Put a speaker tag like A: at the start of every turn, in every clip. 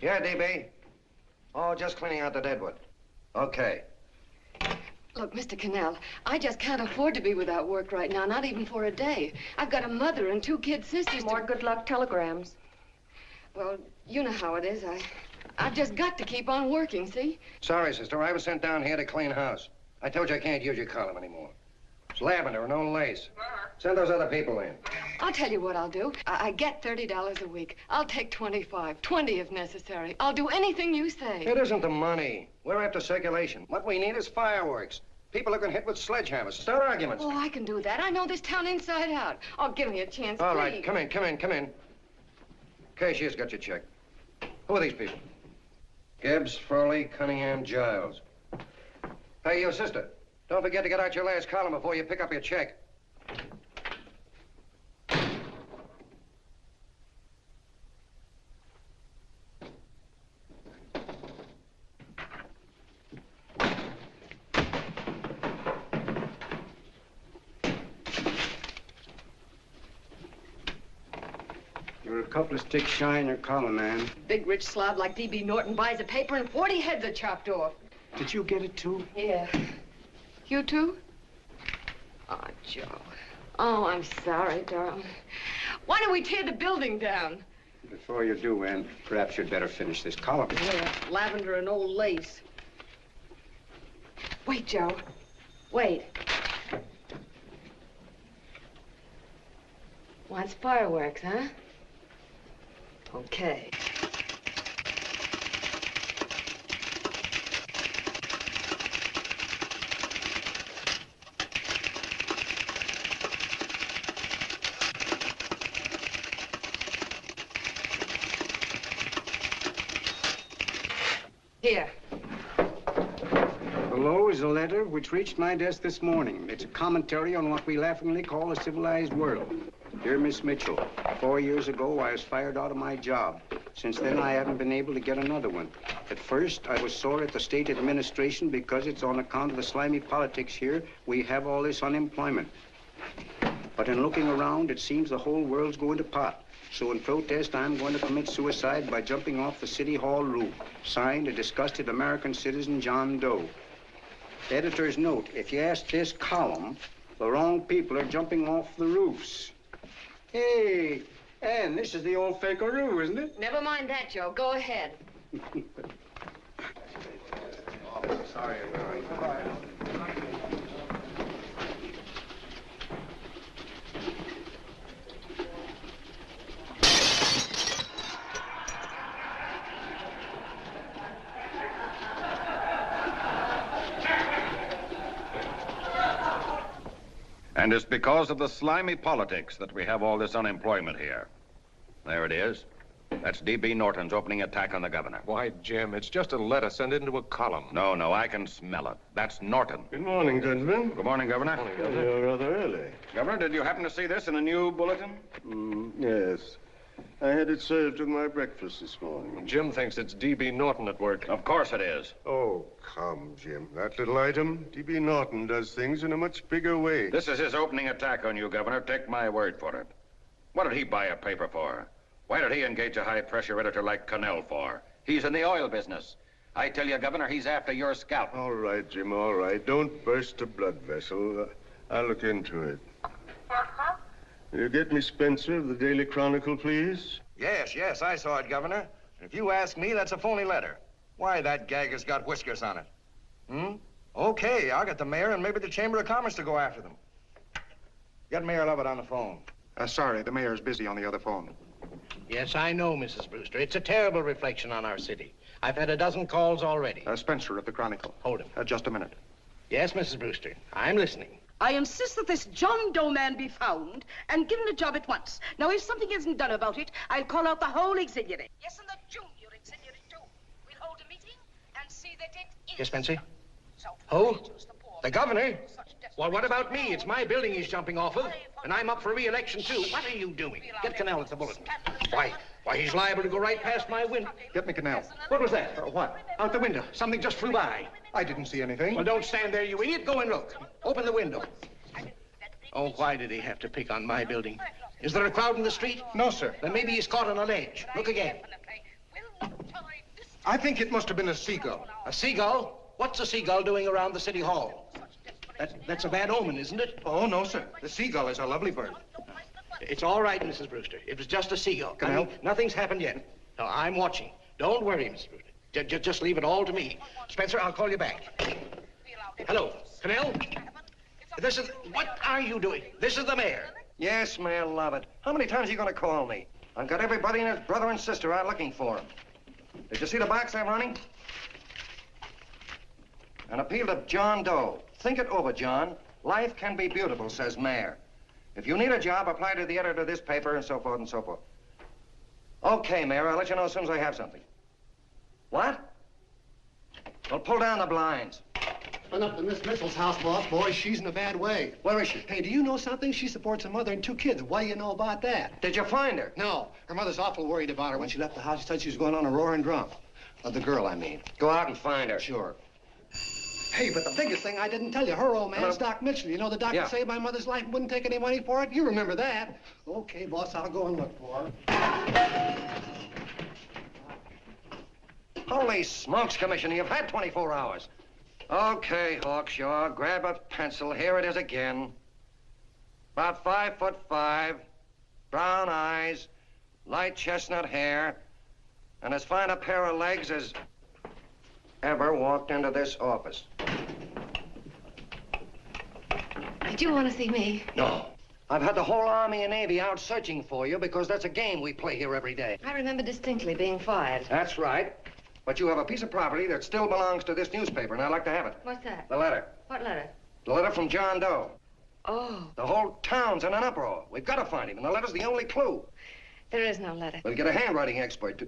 A: Yeah, DB. Oh, just cleaning out the deadwood. Okay.
B: Look, Mr. Cannell, I just can't afford to be without work right now, not even for a day. I've got a mother and 2 kid sisters.
C: More good luck telegrams.
B: Well, you know how it is. I've just got to keep on working, see?
A: Sorry, sister. I was sent down here to clean house. I told you I can't use your column anymore. It's lavender and old lace. Send those other people in.
B: I'll tell you what I'll do. I get $30 a week. I'll take 25, 20 if necessary. I'll do anything you say.
A: It isn't the money. We're after circulation. What we need is fireworks. People are going to hit with sledgehammers. Start arguments.
B: Oh, I can do that. I know this town inside out. Oh, give me a chance,
A: All
B: please.
A: right, come in. Cashier's got your check. Who are these people? Gibbs, Frawley, Cunningham, Giles. Hey, your sister. Don't forget to get out your last column before you pick up your check.
D: You're a couple of sticks shy in your column, man.
B: Big rich slob like D.B. Norton buys a paper and 40 heads are chopped off.
D: Did you get it, too?
B: Yeah. You too? Oh, Joe. Oh, I'm sorry, darling. Why don't we tear the building down?
D: Before you do, Ann, perhaps you'd better finish this column.
B: Yeah, lavender and old lace. Wait, Joe. Wait. Wants fireworks, huh? Okay. Here.
D: Below is a letter which reached my desk this morning. It's a commentary on what we laughingly call a civilized world. Dear Miss Mitchell, 4 years ago, I was fired out of my job. Since then, I haven't been able to get another one. At first, I was sore at the state administration because it's on account of the slimy politics here we have all this unemployment. But in looking around, it seems the whole world's going to pot. So in protest, I'm going to commit suicide by jumping off the City Hall roof. Signed, a disgusted American citizen, John Doe. Editor's note, if you ask this column, the wrong people are jumping off the roofs. Hey, Ann, this is the old fakeroo, isn't it?
B: Never mind that, Joe. Go ahead.
D: Sorry,
E: And it's because of the slimy politics that we have all this unemployment here. There it is. That's D.B. Norton's opening attack on the governor.
F: Why, Jim, it's just a letter sent into a column.
E: No, I can smell it. That's Norton.
G: Good morning, gentlemen.
E: Good morning, Governor.
F: Morning, Governor.
G: You're rather early.
E: Governor, did you happen to see this in a new bulletin?
G: Yes. I had it served with my breakfast this morning.
F: Jim thinks it's D.B. Norton at work.
E: Of course it is.
G: Oh, come, Jim. That little item, D.B. Norton does things in a much bigger way.
E: This is his opening attack on you, Governor. Take my word for it. What did he buy a paper for? Why did he engage a high-pressure editor like Cannell for? He's in the oil business. I tell you, Governor, he's after your scalp.
G: All right, Jim, all right. Don't burst a blood vessel. I'll look into it. Will you get me Spencer of the Daily Chronicle, please?
A: Yes, I saw it, Governor. If you ask me, that's a phony letter. Why, that gag has got whiskers on it. Okay, I'll get the mayor and maybe the Chamber of Commerce to go after them. Get Mayor Lovett on the phone.
H: Sorry, the mayor's busy on the other phone.
I: Yes, I know, Mrs. Brewster. It's a terrible reflection on our city. I've had a dozen calls already.
H: Spencer of the Chronicle.
I: Hold him.
H: Just a minute.
I: Yes, Mrs. Brewster. I'm listening.
J: I insist that this John Doe man be found and given a job at once. Now, if something isn't done about it, I'll call out the whole auxiliary. Yes, and the junior auxiliary, too. We'll hold a meeting and see that it is.
I: Yes, Spencer? Who? The governor? Well, what about me? It's my building he's jumping off of, and I'm up for re-election, too. What are you doing? Get Cannell at the bulletin. Why, he's liable to go right past my window.
H: Get me Cannell.
I: What was that?
H: What?
I: Out the window. Something just flew by.
H: I didn't see anything.
I: Well, don't stand there, you idiot. Go and look. Open the window. Oh, why did he have to pick on my building? Is there a crowd in the street?
H: No, sir.
I: Then maybe he's caught on a ledge. Look again.
J: We'll not tolerate
H: I think it must have been a seagull.
I: A seagull? What's a seagull doing around the city hall? That's a bad omen, isn't it?
H: Oh, no, sir. The seagull is a lovely bird.
I: It's all right, Mrs. Brewster. It was just a seagull.
H: Can I help?
I: Nothing's happened yet. No, I'm watching. Don't worry, Mrs. Brewster. Just leave it all to me. Spencer, I'll call you back. Hello, Canal? What are you doing? This is the mayor.
A: Yes, Mayor Lovett. How many times are you going to call me? I've got everybody and his brother and sister out looking for him. Did you see the box I'm running? An appeal to John Doe. Think it over, John. Life can be beautiful, says Mayor. If you need a job, apply to the editor of this paper and so forth and so forth. Okay, Mayor, I'll let you know as soon as I have something. What? Well, pull down the blinds.
C: Been up to Miss Mitchell's house, boss. Boy, she's in a bad way.
A: Where is she?
C: Hey, do you know something? She supports a mother and 2 kids. What do you know about that?
A: Did you find her?
C: No. Her mother's awful worried about her. When she left the house, she said she was going on a roaring drunk. The girl, I mean.
A: Go out and find her.
C: Sure. Hey, but the biggest thing I didn't tell you, her old man's Doc Mitchell. You know the doc
A: Yeah.
C: that saved my mother's life and wouldn't take any money for it? You remember that. Okay, boss, I'll go and look for her.
A: Holy smokes, Commissioner, you've had 24 hours. Okay, Hawkshaw, grab a pencil. Here it is again. About 5'5", brown eyes, light chestnut hair, and as fine a pair of legs as ever walked into this office.
B: Did you want to see me?
A: No. I've had the whole Army and Navy out searching for you because that's a game we play here every day.
B: I remember distinctly being fired.
A: That's right. But you have a piece of property that still belongs to this newspaper, and I'd like to have it.
B: What's that?
A: The letter.
B: What letter?
A: The letter from John Doe.
B: Oh,
A: The whole town's in an uproar. We've got to find him, and the letter's the only clue.
B: there is no letter.
A: We'll get a handwriting expert to...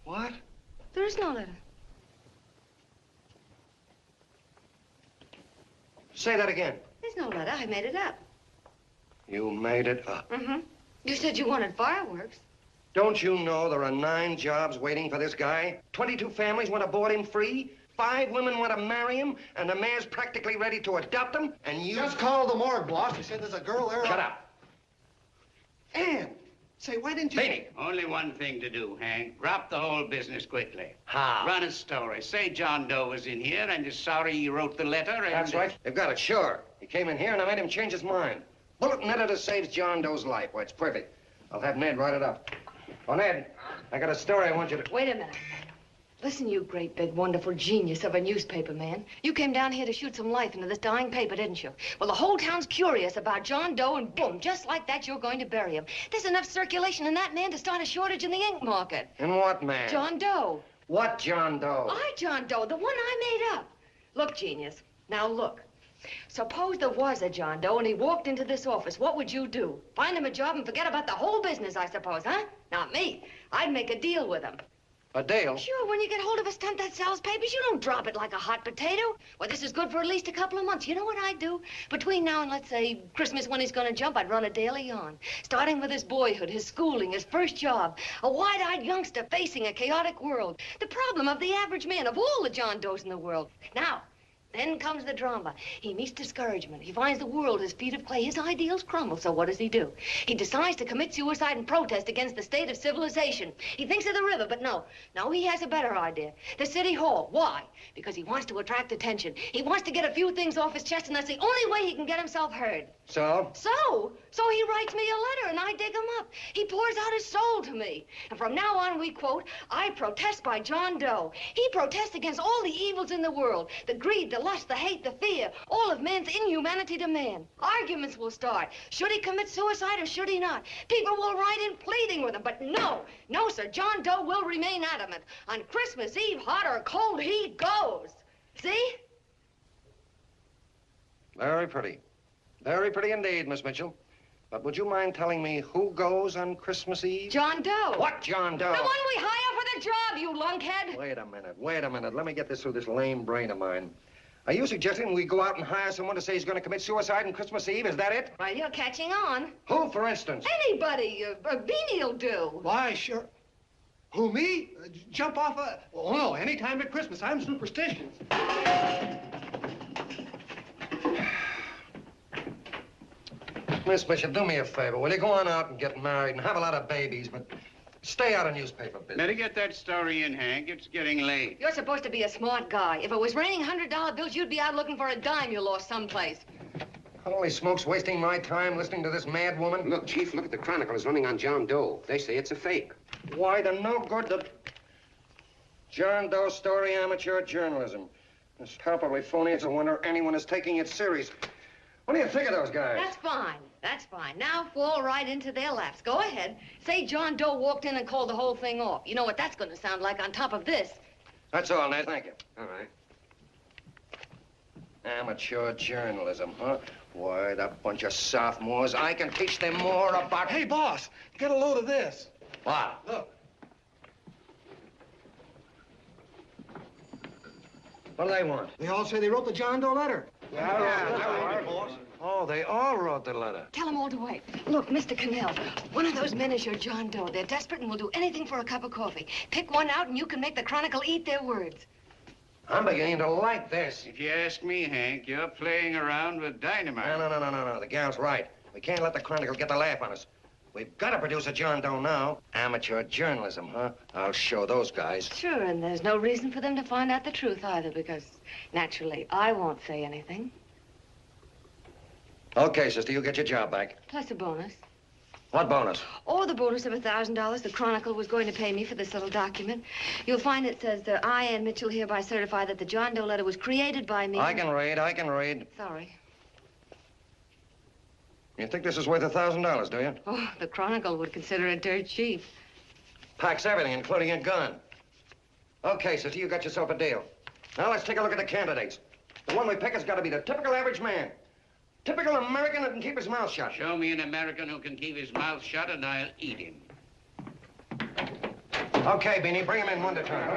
A: What?
B: There is no letter.
A: Say that again.
B: There's no letter. I made it up.
A: You made it up.
B: Mm-hmm. You said you wanted fireworks.
A: Don't you know there are 9 jobs waiting for this guy? 22 families want to board him free. 5 women want to marry him, and the mayor's practically ready to adopt him, and you...
C: Just call the morgue, boss. They said there's a girl there.
A: Shut up.
C: Ann, say, why didn't you...
A: Beanie.
K: Only one thing to do, Hank. Drop the whole business quickly.
A: How?
K: Run a story. Say John Doe was in here and is sorry he wrote the letter and...
A: That's right. They've got it, sure. He came in here, and I made him change his mind. Bulletin editor saves John Doe's life. Why, it's perfect. I'll have Ned write it up. Oh, Ned, I got a story I want you to...
B: Wait a minute. Listen, you great, big, wonderful genius of a newspaper man. You came down here to shoot some life into this dying paper, didn't you? Well, the whole town's curious about John Doe, and boom, just like that, you're going to bury him. There's enough circulation in that man to start a shortage in the ink market.
A: In what, man?
B: John Doe.
A: What John Doe?
B: John Doe, the one I made up. Look, genius, now look. Suppose there was a John Doe and he walked into this office. What would you do? Find him a job and forget about the whole business, I suppose, huh? Not me. I'd make a deal with him.
A: A deal?
B: Sure, when you get hold of a stunt that sells papers, you don't drop it like a hot potato. Well, this is good for at least a couple of months. You know what I'd do? Between now and, let's say, Christmas when he's gonna jump, I'd run a daily on. Starting with his boyhood, his schooling, his first job. A wide-eyed youngster facing a chaotic world. The problem of the average man, of all the John Does in the world. Now, then comes the drama. He meets discouragement. He finds the world his feet of clay. His ideals crumble. So what does he do? He decides to commit suicide and protest against the state of civilization. He thinks of the river, but no. No, he has a better idea. The city hall. Why? Because he wants to attract attention. He wants to get a few things off his chest, and that's the only way he can get himself heard.
A: So?
B: So he writes me a letter, and I dig him up. He pours out his soul to me. And from now on, we quote, I protest by John Doe. He protests against all the evils in the world. The greed, the lust, the hate, the fear. All of man's inhumanity to man. Arguments will start. Should he commit suicide or should he not? People will write in pleading with him. But no, sir, John Doe will remain adamant. On Christmas Eve, hot or cold, he goes. See?
A: Very pretty. Very pretty indeed, Miss Mitchell. But would you mind telling me who goes on Christmas Eve?
B: John Doe.
A: What John Doe?
B: The one we hire for the job, you lunkhead.
A: Wait a minute. Let me get this through this lame brain of mine. Are you suggesting we go out and hire someone to say he's going to commit suicide on Christmas Eve? Is that it?
B: Well, you're catching on.
A: Who, for instance?
B: Anybody. Beanie'll do.
C: Why, sure. Who, me? Jump off a... Oh, no, any time at Christmas. I'm superstitious.
A: Miss Mitchell, do me a favor. Will you go on out and get married and have a lot of babies, but Stay out of newspaper business.
K: Better get that story in, Hank. It's getting late.
B: You're supposed to be a smart guy. If it was raining $100 bills, you'd be out looking for a dime you lost someplace.
A: Holy smokes, wasting my time listening to this mad woman.
D: Look, Chief, look at the Chronicle is running on John Doe. They say it's a fake.
A: Why, the no good that... John Doe story, amateur journalism. It's palpably phony. It's a wonder anyone is taking it serious. What do you think of those guys?
B: That's fine. That's fine. Now fall right into their laps. Go ahead. Say John Doe walked in and called the whole thing off. You know what that's going to sound like on top of this.
A: That's all, Ned. Thank you.
D: All right.
A: Amateur journalism, huh? Why, that bunch of sophomores, I can teach them more about...
C: Hey, boss, get a load of this.
A: What?
C: Look.
A: What do they want?
C: They all say they wrote the John Doe letter.
A: Oh, they all wrote the letter.
B: Tell them all to wait. Look, Mr. Cannell, one of those men is your John Doe. They're desperate and will do anything for a cup of coffee. Pick one out and you can make the Chronicle eat their words.
A: I'm beginning to like this.
K: If you ask me, Hank, you're playing around with dynamite.
A: No. The gal's right. We can't let the Chronicle get the laugh on us. We've got to produce a John Doe now. Amateur journalism, huh? I'll show those guys.
B: Sure, and there's no reason for them to find out the truth either, because naturally, I won't say anything.
A: Okay, sister, you get your job back.
B: Plus a bonus.
A: What bonus?
B: Or the bonus of $1,000 the Chronicle was going to pay me for this little document. You'll find it says that I, Ann Mitchell, hereby certify that the John Doe letter was created by me.
A: I can read.
B: Sorry.
A: You think this is worth $1,000, do you?
B: Oh, the Chronicle would consider it dirt cheap.
A: Packs everything, including a gun. Okay, sister, you got yourself a deal. Now let's take a look at the candidates. The one we pick has got to be the typical average man. Typical American that can keep his mouth shut.
K: Show me an American who can keep his mouth shut and I'll eat him.
A: Okay, Beanie, bring him in one at a time.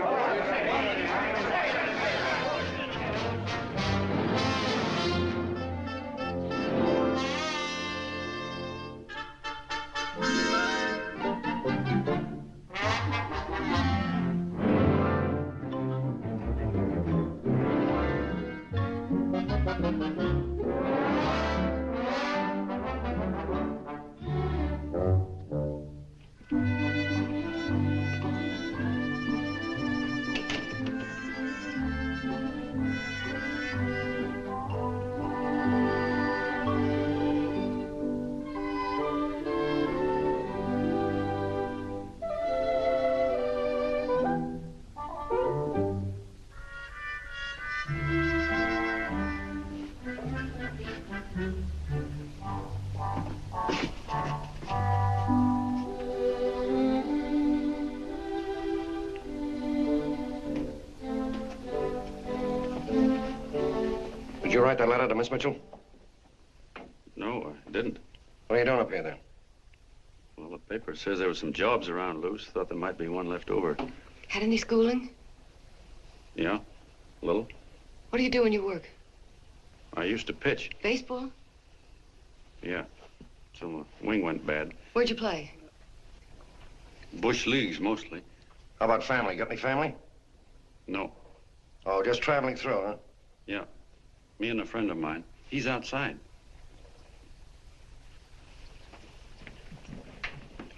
A: Did you write that letter to Miss Mitchell?
L: No, I didn't.
A: What are you doing up here, then?
L: Well, the paper says there were some jobs around loose. Thought there might be one left over.
B: Had any schooling?
L: Yeah, a little.
B: What do you do when you work?
L: I used to pitch.
B: Baseball?
L: Yeah, till the wing went bad.
B: Where'd you play?
L: Bush leagues, mostly.
A: How about family? Got any family?
L: No.
A: Oh, just traveling through, huh?
L: Yeah, me and a friend of mine. He's outside.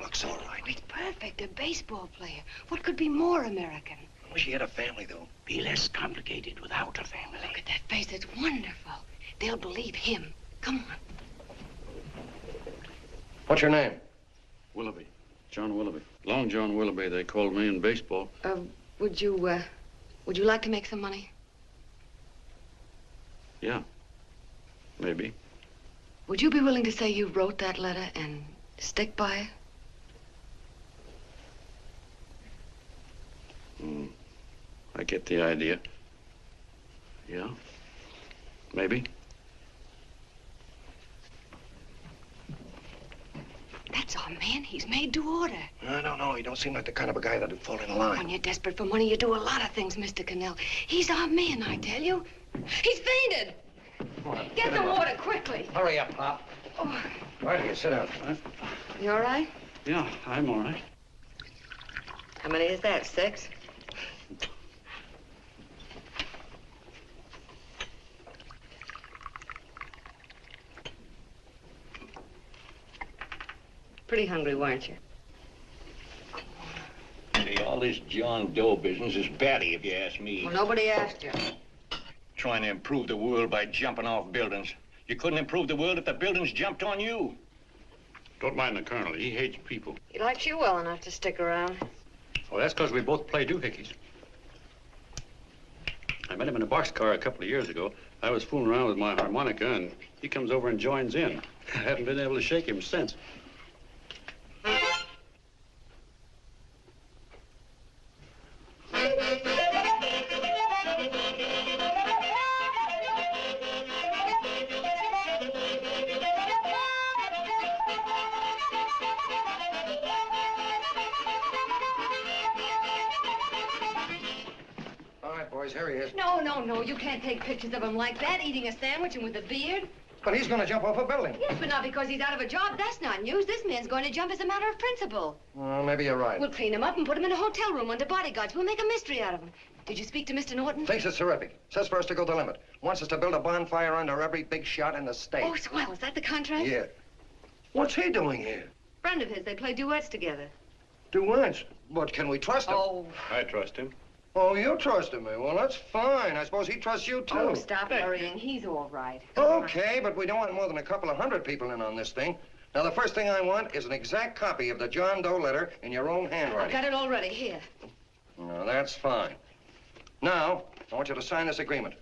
A: Looks all right.
B: It's perfect, a baseball player. What could be more American?
A: I wish he had a family, though.
K: Be less complicated without a family.
B: Look at that face, it's wonderful. They'll believe him. Come on.
A: What's your name?
L: Willoughby. John Willoughby. Long John Willoughby, they called me in baseball.
B: Would you like to make some money?
L: Yeah, maybe.
B: Would you be willing to say you wrote that letter and stick by it?
L: I get the idea. Yeah, maybe.
B: That's our man. He's made to order.
A: I don't know. He don't seem like the kind of a guy that'd fall in line.
B: When you're desperate for money, you do a lot of things, Mr. Cannell. He's our man, I tell you. He's fainted. Get the water quickly.
A: Hurry up, Pop.
B: Oh.
A: Right here, sit down.
B: You all right?
L: Yeah, I'm all right.
B: How many is that, 6? Pretty hungry, weren't you?
M: All this John Doe business is batty, if you ask me.
B: Well, nobody asked you.
M: Trying to improve the world by jumping off buildings. You couldn't improve the world if the buildings jumped on you.
L: Don't mind the colonel. He hates people.
B: He likes you well enough to stick around.
L: Well, that's because we both play doohickeys. I met him in a boxcar a couple of years ago. I was fooling around with my harmonica, and he comes over and joins in. I haven't been able to shake him since.
A: Here he is.
B: No, you can't take pictures of him like that, eating a sandwich and with a beard.
A: But he's going to jump off a building.
B: Yes, but not because he's out of a job. That's not news. This man's going to jump as a matter of principle.
A: Well, maybe you're right.
B: We'll clean him up and put him in a hotel room under bodyguards. We'll make a mystery out of him. Did you speak to Mr. Norton?
A: Thinks it's terrific. Says for us to go the limit. Wants us to build a bonfire under every big shot in the state.
B: Oh, swell. Is that the contract?
A: Yeah. What's he doing here?
B: Friend of his. They play duets together.
A: Duets? But can we trust him?
B: Oh.
L: I trust him.
A: Oh, you trusted me. Well, that's fine. I suppose he trusts you, too.
B: Oh, stop worrying. He's all right.
A: Okay, but we don't want more than a couple of hundred people in on this thing. Now, the first thing I want is an exact copy of the John Doe letter in your own handwriting.
B: I've got it already. Here.
A: No, that's fine. Now, I want you to sign this agreement.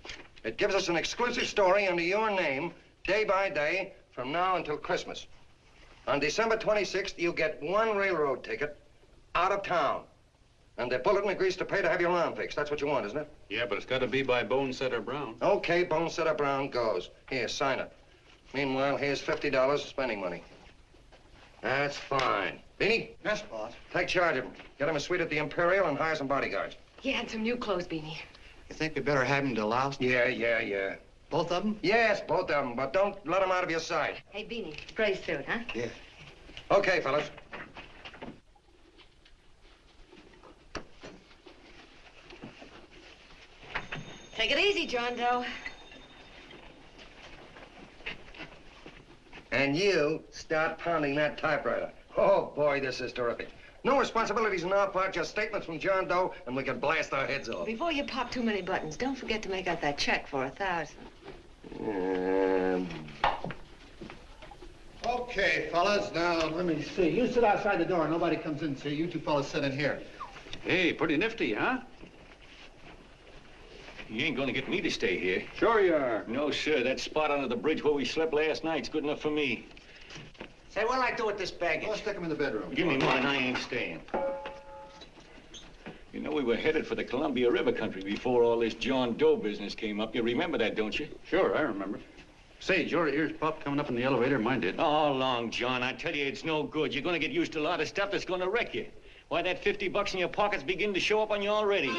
A: It gives us an exclusive story under your name, day by day, from now until Christmas. On December 26th, you get one railroad ticket out of town. And the bulletin agrees to pay to have your arm fixed. That's what you want, isn't it?
L: Yeah, but it's got to be by Bonesetter Brown.
A: Okay, Bonesetter Brown goes. Here, sign it. Meanwhile, here's $50 spending money. That's fine. Beanie?
C: Yes, boss.
A: Take charge of him. Get him a suite at the Imperial and hire some bodyguards.
B: Yeah, and some new clothes, Beanie.
C: You think we better have him deloused?
A: Yeah.
C: Both of them?
A: Yes, both of them, but don't let them out of your sight.
B: Hey, Beanie, gray suit, huh?
C: Yeah.
A: Okay, fellas.
B: Take it easy, John Doe.
A: And you start pounding that typewriter. Oh, boy, this is terrific. No responsibilities on our part, just statements from John Doe, and we can blast our heads off.
B: Before you pop too many buttons, don't forget to make out that check for $1,000.
C: Okay, fellas, now, let me see. You sit outside the door. Nobody comes in, see? You two fellas sit in here.
L: Hey, pretty nifty, huh?
M: You ain't gonna get me to stay here.
L: Sure you are.
M: No, sir. That spot under the bridge where we slept last night's good enough for me.
I: Say, what'll I do with this baggage?
C: Well, stick him in the bedroom.
M: Give me mine, I ain't staying. You know, we were headed for the Columbia River country before all this John Doe business came up. You remember that, don't you?
L: Sure, I remember. Say, your ears popped coming up in the elevator. Mine did.
M: Oh, long, John. I tell you, it's no good. You're gonna get used to a lot of stuff that's gonna wreck you. Why, that $50 in your pocket's beginning to show up on you already.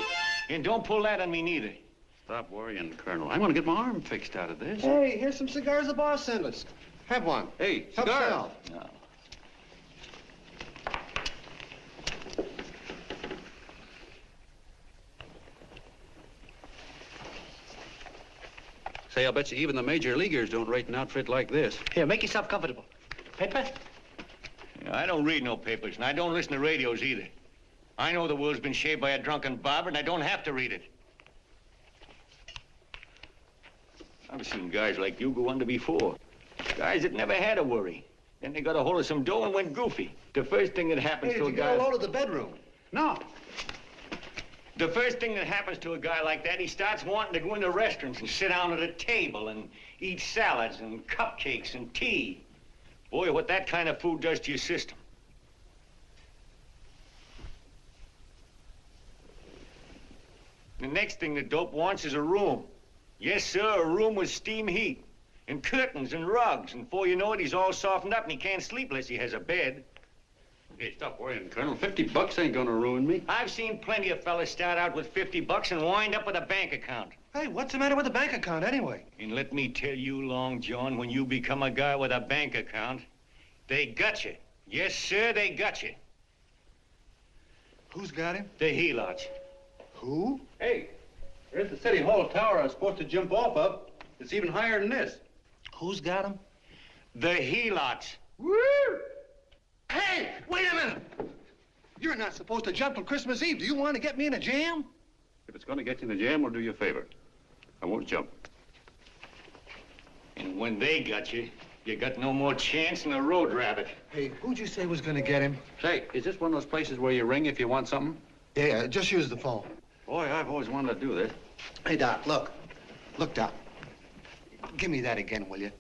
M: And don't pull that on me, neither.
L: Stop worrying, Colonel. I'm gonna get my arm fixed out of this.
C: Hey, here's some cigars the boss sent us. Have one.
L: Hey,
C: Help
L: cigars.
C: yourself.
M: No.
L: Say, I'll bet you even the major leaguers don't rate an outfit like this.
I: Here, make yourself comfortable. Paper?
M: I don't read no papers, and I don't listen to radios either. I know the world's been shaped by a drunken barber, and I don't have to read it. I've seen guys like you go under before. Guys that never had a worry. Then they got a hold of some dough and went goofy. The first thing that happens
C: Hey,
M: to a
C: did you
M: guy...
C: get a load of the bedroom?
L: No.
M: The first thing that happens to a guy like that, he starts wanting to go into restaurants and sit down at a table and eat salads and cupcakes and tea. Boy, what that kind of food does to your system. The next thing the dope wants is a room. Yes, sir, a room with steam heat and curtains and rugs. And before you know it, he's all softened up and he can't sleep unless he has a bed.
L: Hey, stop worrying, Colonel. $50 ain't gonna ruin me.
M: I've seen plenty of fellas start out with $50 and wind up with a bank account.
C: Hey, what's the matter with the bank account, anyway?
M: And let me tell you, Long John, when you become a guy with a bank account, they got you. Yes, sir, they got you.
C: Who's got him?
M: The helots.
C: Who?
L: Hey, there's the City Hall tower I was supposed to jump off of. It's even higher than this.
C: Who's got him?
M: The helots.
C: Woo! Hey, wait a minute! You're not supposed to jump till Christmas Eve. Do you want to get me in a jam?
L: If it's going to get you in the jam, we'll do you a favor. I won't jump.
M: And when they got you got no more chance than a road rabbit.
C: Hey, who'd you say was going to get him?
L: Say, is this one of those places where you ring if you want something?
C: Yeah, just use the phone.
L: Boy, I've always wanted to do this.
C: Hey, Doc, look. Look, Doc. Give me that again, will you?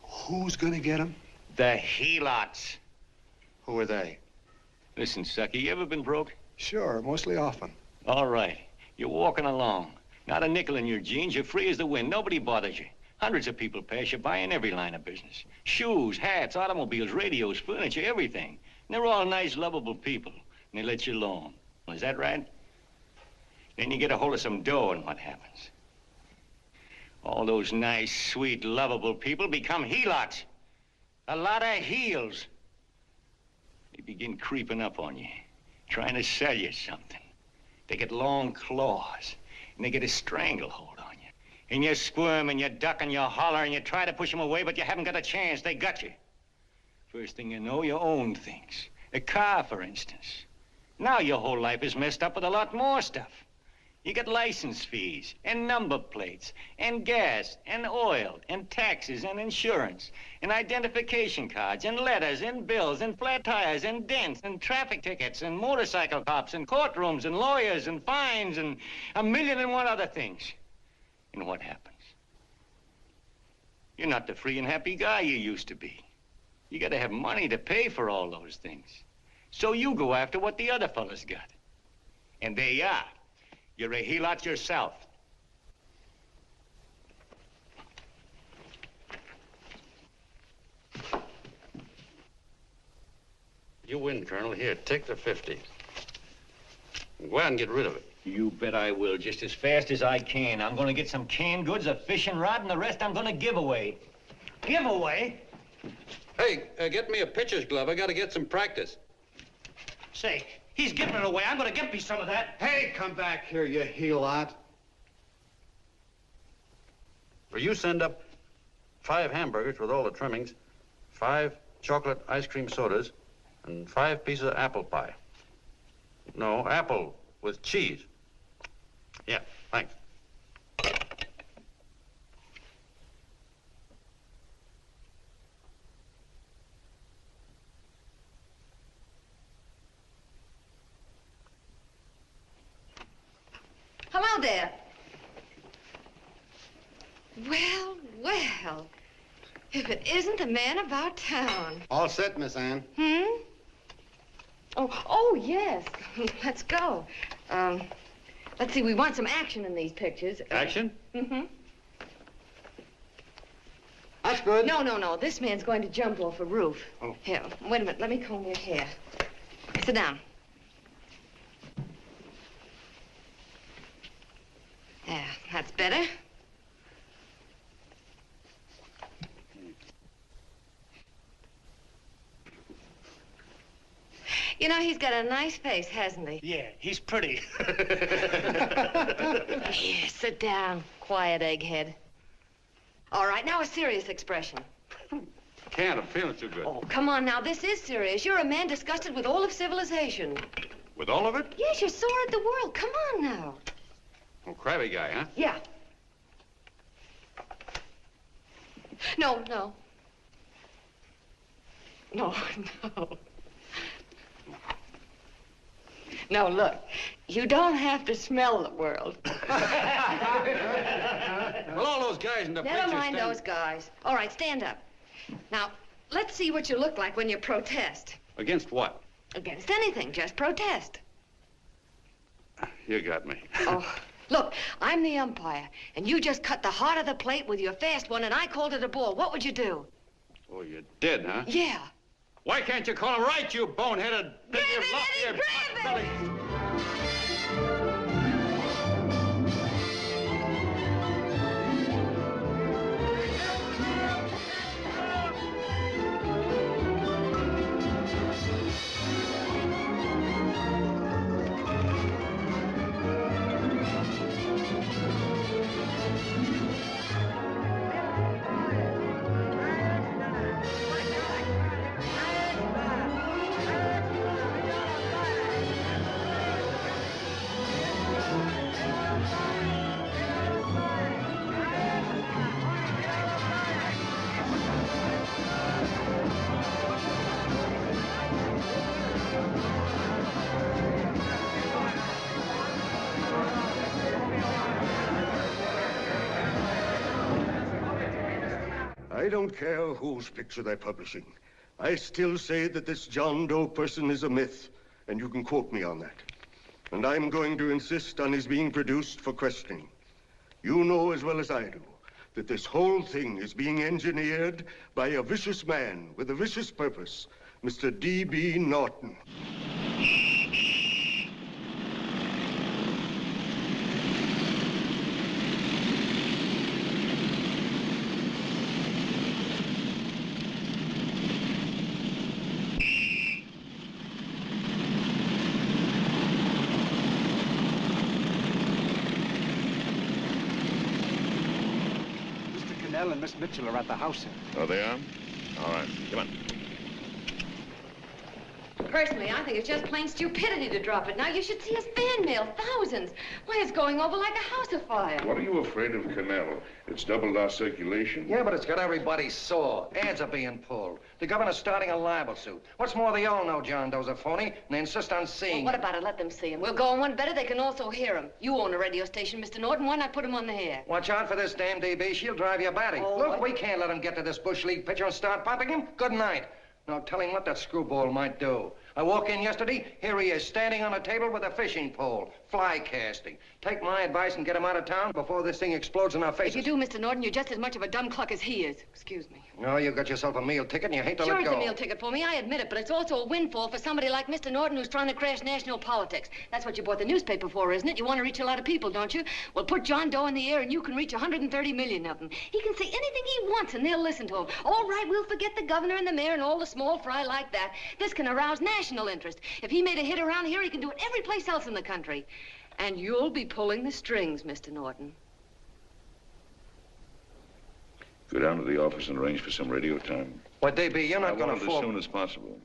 C: Who's going to get him?
M: The helots.
C: Who are they?
M: Listen, sucker, you ever been broke?
C: Sure, mostly often.
M: All right. You're walking along. Not a nickel in your jeans. You're free as the wind. Nobody bothers you. Hundreds of people pass you by in every line of business. Shoes, hats, automobiles, radios, furniture, everything. And they're all nice, lovable people. And they let you alone. Is that right? Then you get a hold of some dough, and what happens? All those nice, sweet, lovable people become helots. A lot of heels. They begin creeping up on you, trying to sell you something. They get long claws, and they get a stranglehold on you. And you squirm, and you duck, and you holler, and you try to push them away, but you haven't got a chance. They got you. First thing you know, you own things. A car, for instance. Now your whole life is messed up with a lot more stuff. You get license fees, and number plates, and gas, and oil, and taxes, and insurance, and identification cards, and letters, and bills, and flat tires, and dents, and traffic tickets, and motorcycle cops, and courtrooms, and lawyers, and fines, and 1,000,001 other things. And what happens? You're not the free and happy guy you used to be. You gotta have money to pay for all those things. So you go after what the other fellas got. And there you are. You're a helot yourself.
L: You win, Colonel. Here, take the 50. Go out and get rid of it.
M: You bet I will, just as fast as I can. I'm gonna get some canned goods, a fishing rod, and the rest I'm gonna give away. Give away?
L: Hey, get me a pitcher's glove. I gotta get some practice.
I: Say, he's giving it away. I'm gonna get me some of that.
C: Hey, come back here, you helot.
L: Well, you send up 5 hamburgers with all the trimmings, 5 chocolate ice cream sodas, and 5 pieces of apple pie. No, apple with cheese. Yeah, thanks.
B: Hello there. Well, well. If it isn't the man about town.
C: All set, Miss Anne.
B: Oh, yes. Let's go. Let's see, we want some action in these pictures.
L: Action?
C: That's good.
B: No. This man's going to jump off a roof.
C: Oh.
B: Here, wait a minute. Let me comb your hair. Sit down. Yeah, that's better. You know, he's got a nice face, hasn't he?
I: Yeah, he's pretty.
B: Here, sit down. Quiet, egghead. All right, now a serious expression.
L: Can't. I'm feeling too good.
B: Oh, come on now. This is serious. You're a man disgusted with all of civilization.
L: With all of it?
B: Yes, you're sore at the world. Come on now.
L: Oh, crabby guy, huh?
B: Yeah. No. No, look. You don't have to smell the world.
L: Well, all those guys in the picture
B: Never mind those guys. All right, stand up. Now, let's see what you look like when you protest.
L: Against what?
B: Against anything, just protest.
L: You got me.
B: Oh, look, I'm the umpire, and you just cut the heart of the plate with your fast one, and I called it a ball. What would you do?
L: Oh, you did, huh?
B: Yeah.
L: Why can't you call him right, you boneheaded...
B: Grab it, Eddie, grab it!
G: don't care whose picture they're publishing. I still say that this John Doe person is a myth, and you can quote me on that. And I'm going to insist on his being produced for questioning. You know as well as I do that this whole thing is being engineered by a vicious man with a vicious purpose, Mr. D.B. Norton.
D: And Miss Mitchell are at the house, sir.
E: Oh, they are? All right, come on.
B: Personally, I think it's just plain stupidity to drop it. Now, you should see his fan mail, thousands. Why, it's going over like a house afire.
N: What are you afraid of, Canal? It's doubled our circulation.
A: Yeah, but it's got everybody sore. Ads are being pulled. The governor's starting a libel suit. What's more, they all know John Doe's a phony, and they insist on seeing
B: Well, what about it? Let them see him. We'll go on one better. They can also hear him. You own a radio station, Mr. Norton. Why not put him on the air?
A: Watch out for this damn DB. She'll drive you batty.
B: Oh,
A: Look,
B: what?
A: we can't let him get to this Bush League pitcher and start pumping him. Good night. Now, tell him what that screwball might do. I walk in yesterday, here he is, standing on a table with a fishing pole, fly casting. Take my advice and get him out of town before this thing explodes in our faces.
B: If you do, Mr. Norton, you're just as much of a dumb cluck as he is. Excuse me.
A: No, you got yourself a meal ticket and you hate to
B: Sure,
A: let
B: it's
A: go.
B: a meal ticket for me, I admit it, but it's also a windfall for somebody like Mr. Norton who's trying to crash national politics. That's what you bought the newspaper for, isn't it? You want to reach a lot of people, don't you? Well, put John Doe in the air and you can reach 130 million of them. He can say anything he wants and they'll listen to him. All right, we'll forget the governor and the mayor and all the small fry like that. This can arouse national interest. If he made a hit around here, he can do it every place else in the country. And you'll be pulling the strings, Mr. Norton.
N: Go down to the office and arrange for some radio time.
A: What, DB, you're not going
N: want
A: to
N: it
A: fall...
N: as soon as possible.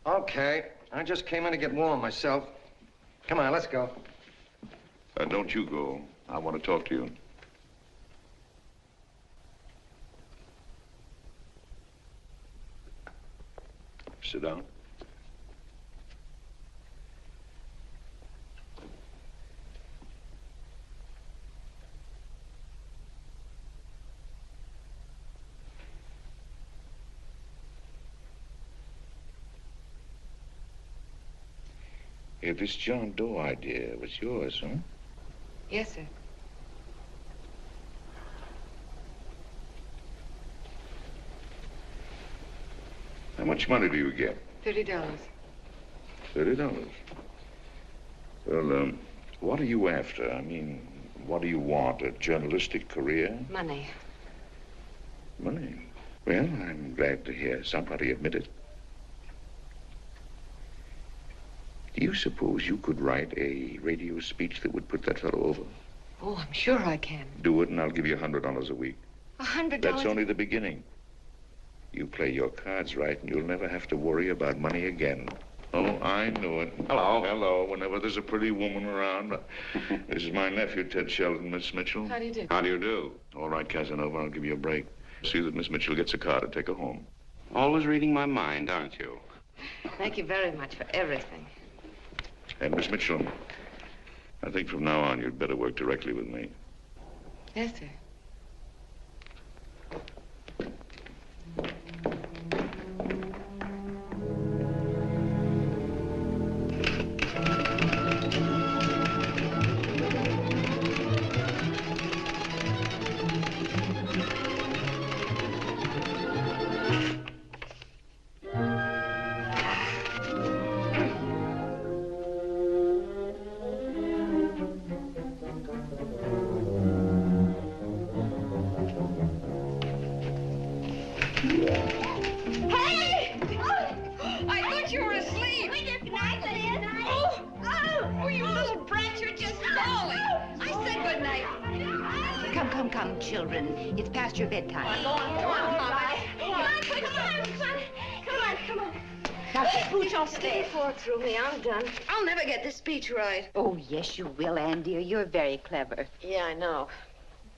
A: Okay. I just came in to get warm myself. Come on, let's go.
N: Don't you go. I want to talk to you. Sit down. Hey, this John Doe idea was yours, huh?
B: Yes, sir.
N: How much money do you get?
B: $30.
N: $30. Well, what are you after? I mean, what do you want? A journalistic career?
B: Money.
N: Money? Well, I'm glad to hear somebody admit it. Do you suppose you could write a radio speech that would put that fellow over?
B: Oh, I'm sure I can.
N: Do it, and I'll give you $100 a week.
B: $100?
N: That's only the beginning. You play your cards right, and you'll never have to worry about money again. Oh, I knew it.
E: Hello.
N: Hello. Whenever there's a pretty woman around. This is my nephew, Ted Sheldon, Miss Mitchell.
B: How do you do?
N: How do you do? All right, Casanova, I'll give you a break. See that Miss Mitchell gets a car to take her home.
L: Always reading my mind, aren't you?
B: Thank you very much for everything.
N: And Miss Mitchell, I think from now on you'd better work directly with me.
B: Yes, sir. Hey! I thought you were asleep. Oh, you little brat, you're just falling. I said good night.
O: Come, children. It's past your bedtime.
B: Come on, Mama. Come on.
O: Now, get Pooch off the
B: Stick your
O: bed.
B: fork through me. I'm done. I'll never get this speech right.
O: Oh, yes, you will, Ann, dear. You're very clever.
B: Yeah, I know.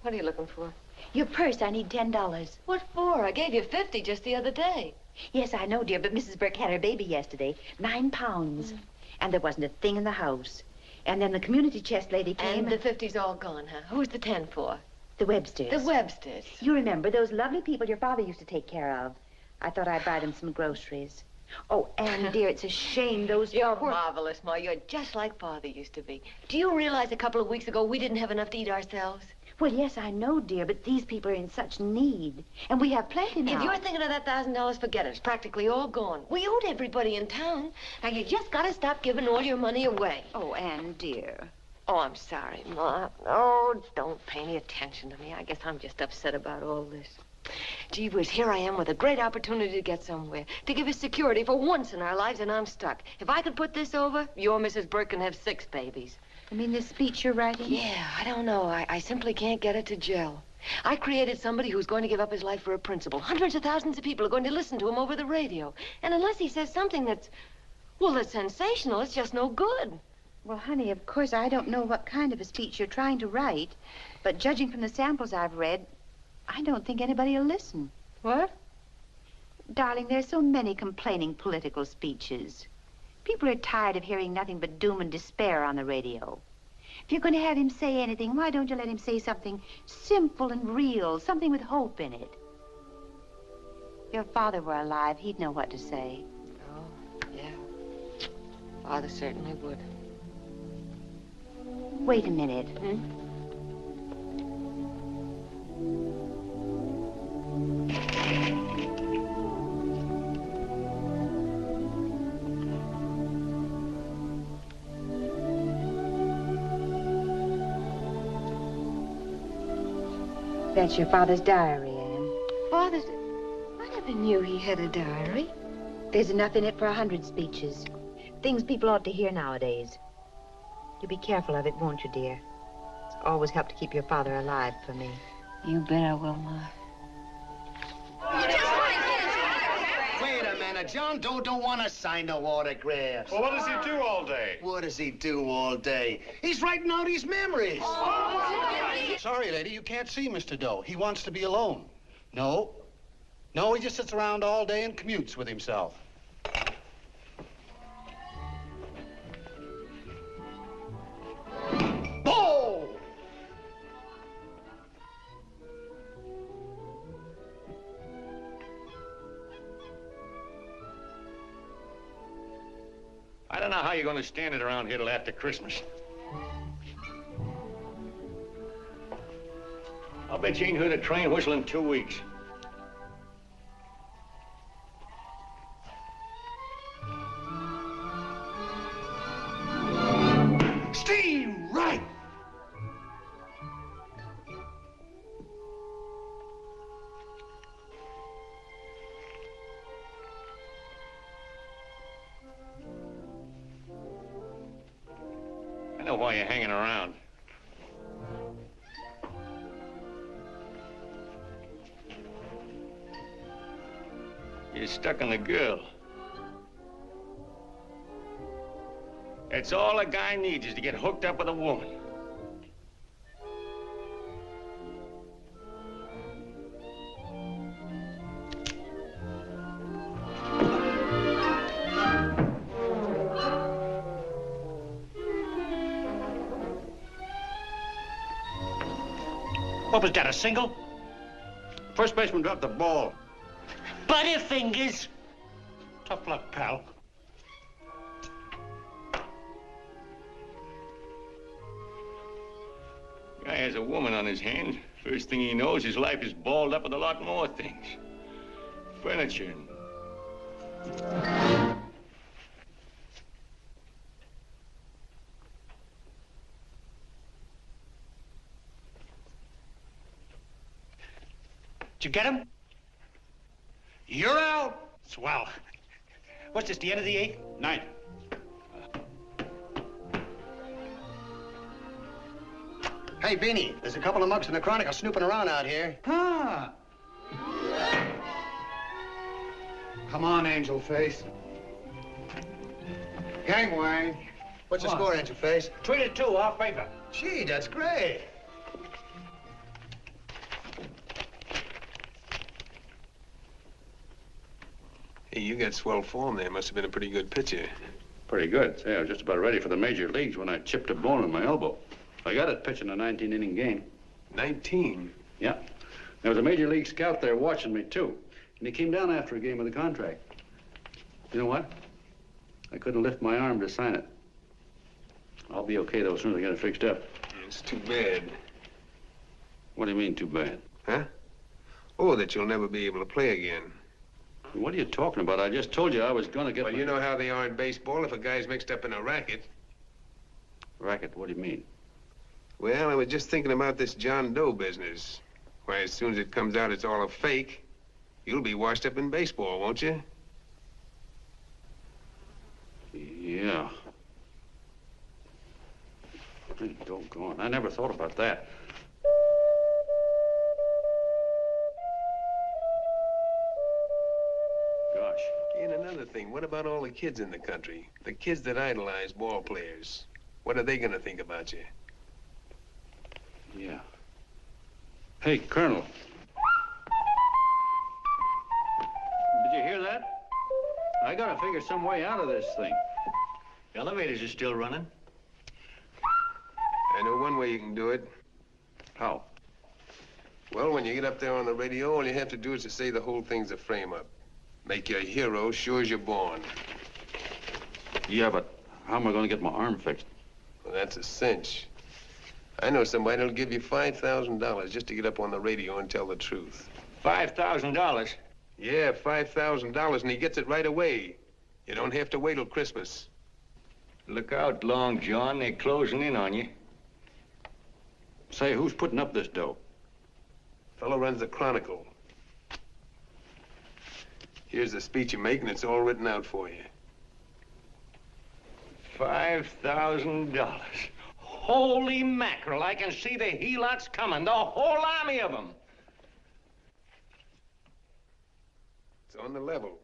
B: What are you looking for?
O: Your purse, I need $10.
B: What for? I gave you 50 just the other day.
O: Yes, I know, dear, but Mrs. Burke had her baby yesterday. 9 pounds. And there wasn't a thing in the house. And then the community chest lady came.
B: And the 50's all gone, huh? Who's the 10 for?
O: The Websters.
B: The Websters.
O: You remember those lovely people your father used to take care of. I thought I'd buy them some groceries. Oh, Anne, dear, it's a shame those...
B: You're marvelous, Ma. You're just like Father used to be. Do you realize a couple of weeks ago we didn't have enough to eat ourselves?
O: Well, yes, I know, dear, but these people are in such need. And we have plenty now.
B: If you're thinking of that $1,000, forget it. It's practically all gone. We owed everybody in town. Now, you just got to stop giving all your money away.
O: Oh, Anne, dear.
B: Oh, I'm sorry, Ma. Oh, don't pay any attention to me. I guess I'm just upset about all this. Gee whiz, here I am with a great opportunity to get somewhere, to give us security for once in our lives, and I'm stuck. If I could put this over, your Mrs. Burke can have 6 babies.
O: You mean this speech you're writing?
B: Yeah, I don't know. I simply can't get it to gel. I created somebody who's going to give up his life for a principle. Hundreds of thousands of people are going to listen to him over the radio. And unless he says something that's sensational, it's just no good.
O: Well, honey, of course, I don't know what kind of a speech you're trying to write, but judging from the samples I've read, I don't think anybody will listen.
B: What?
O: Darling, there's so many complaining political speeches. People are tired of hearing nothing but doom and despair on the radio. If you're going to have him say anything, why don't you let him say something simple and real, something with hope in it? If your father were alive, he'd know what to say.
B: Oh, yeah. Father certainly would.
O: Wait a minute. That's your father's diary, Anne.
B: Father's... I never knew he had a diary.
O: There's enough in it for 100 speeches. Things people ought to hear nowadays. You'll be careful of it, won't you, dear? It's always helped to keep your father alive for me.
B: You bet I will, Ma.
C: Wait a minute. John Doe don't want to sign no autographs.
F: Well, what does he do all day?
C: What does he do all day? He's writing out his memories.
D: Sorry, lady, you can't see Mr. Doe. He wants to be alone. No. No, he just sits around all day and commutes with himself. Oh!
M: I don't know how you're going to stand it around here till after Christmas. I'll bet you ain't heard a train whistle in 2 weeks.
C: Steve, right!
M: I know why you're hanging around. You're stuck on the girl. That's all a guy needs is to get hooked up with a woman.
K: What was that, a single?
L: First baseman dropped the ball.
K: Butterfingers. Tough luck, pal.
M: Guy has a woman on his hands. First thing he knows, his life is balled up with a lot more things. Furniture and...
K: Did you get him? You're out. Swell. What's this, the end of the 8th?
L: 9th.
D: Hey, Beanie, there's a couple of mugs in the Chronicle snooping around out here.
C: Huh. Come on, Angel Face. Gangway.
D: What's the score, Angel Face?
K: 3-2, our favor.
D: Gee, that's great.
F: Hey, you got swell form there. Must have been a pretty good pitcher.
L: Pretty good. Say, I was just about ready for the major leagues when I chipped a bone in my elbow. I got it pitching a 19-inning game.
F: 19?
L: Yeah. There was a major league scout there watching me, too. And he came down after a game with a contract. You know what? I couldn't lift my arm to sign it. I'll be okay, though, as soon as I get it fixed up.
F: It's too bad.
L: What do you mean, too bad?
F: Huh? Oh, that you'll never be able to play again.
L: What are you talking about? I just told you I was going to get...
F: Well, you know how they are in baseball if a guy's mixed up in a racket.
L: Racket? What do you mean?
F: Well, I was just thinking about this John Doe business. Why, as soon as it comes out it's all a fake, you'll be washed up in baseball, won't you?
L: Yeah. Hey, doggone. I never thought about that. Gosh.
F: And another thing, what about all the kids in the country? The kids that idolize ball players. What are they gonna think about you?
L: Yeah. Hey, Colonel. Did you hear that? I gotta figure some way out of this thing.
M: Elevators are still running.
F: I know one way you can do it.
L: How?
F: Well, when you get up there on the radio, all you have to do is to say the whole thing's a frame-up. Make you a hero sure as you're born.
L: Yeah, but how am I gonna get my arm fixed?
F: Well, that's a cinch. I know somebody that'll give you $5,000 just to get up on the radio and tell the truth.
M: $5,000?
F: Yeah, $5,000, and he gets it right away. You don't have to wait till Christmas.
M: Look out, Long John. They're closing in on you.
L: Say, who's putting up this dough?
F: Fellow runs the Chronicle. Here's the speech you make, and it's all written out for you.
M: $5,000. Holy mackerel, I can see the helots coming, the whole army of them.
F: It's on the level.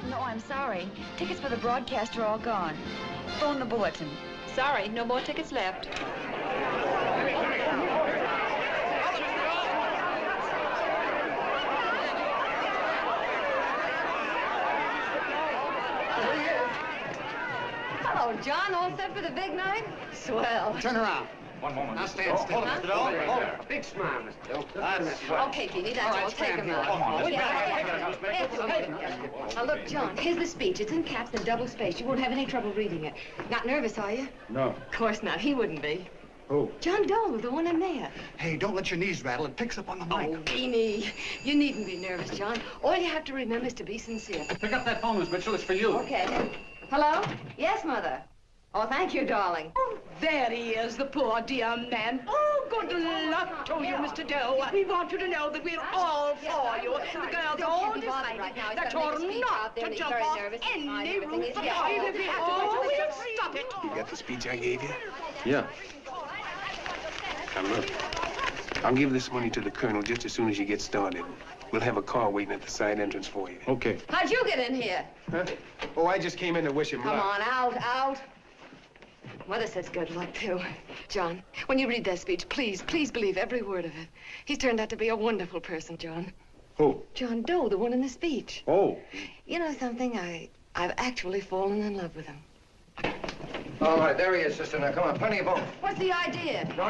P: No, I'm sorry. Tickets for the broadcast are all gone. Phone the bulletin. Sorry, no more tickets left.
B: Hello, John. All set for the big night? Swell.
D: Turn around.
M: One moment.
D: Now stand still.
M: Hold it, Mr. Doe.
D: Hold it. Big smile, Mr. Doe. That's swell.
B: Okay, Petey, that's
D: All right,
B: all. Take
D: stand
B: him
D: here.
B: out.
D: Come on,
B: Now, look, John, here's the speech. It's in caps and double spaced. You won't have any trouble reading it. Not nervous, are you?
L: No.
B: Of course not. He wouldn't be.
L: Who?
B: John Doe, the one in there.
C: Hey, don't let your knees rattle. It picks up on the mic.
B: Oh, Beanie, you needn't be nervous, John. All you have to remember is to be sincere.
L: Pick up that phone, Miss Mitchell. It's for you.
B: Okay. Hello? Yes, Mother. Oh, thank you, darling.
J: Oh, there he is, the poor dear man. Oh, good luck to you, Mr. Doe. We want you to know that we're all for you. The girls all decided that you're not to jump off any roof at all. Even if we have to go, we'll stop it.
F: You got the speech I gave you?
L: Yeah.
F: Now, look. I'll give this money to the colonel just as soon as you get started. We'll have a car waiting at the side entrance for you.
L: Okay.
B: How'd you get in here?
F: Huh? Oh, I just came in to wish him luck.
B: Come on, out. Mother says good luck, too. John, when you read that speech, please believe every word of it. He's turned out to be a wonderful person, John.
L: Who?
B: John Doe, the one in the speech.
L: Oh.
B: You know something? I've actually fallen in love with him.
A: All right, there he is, sister. Now, come on, plenty of both.
B: What's the idea?
A: No,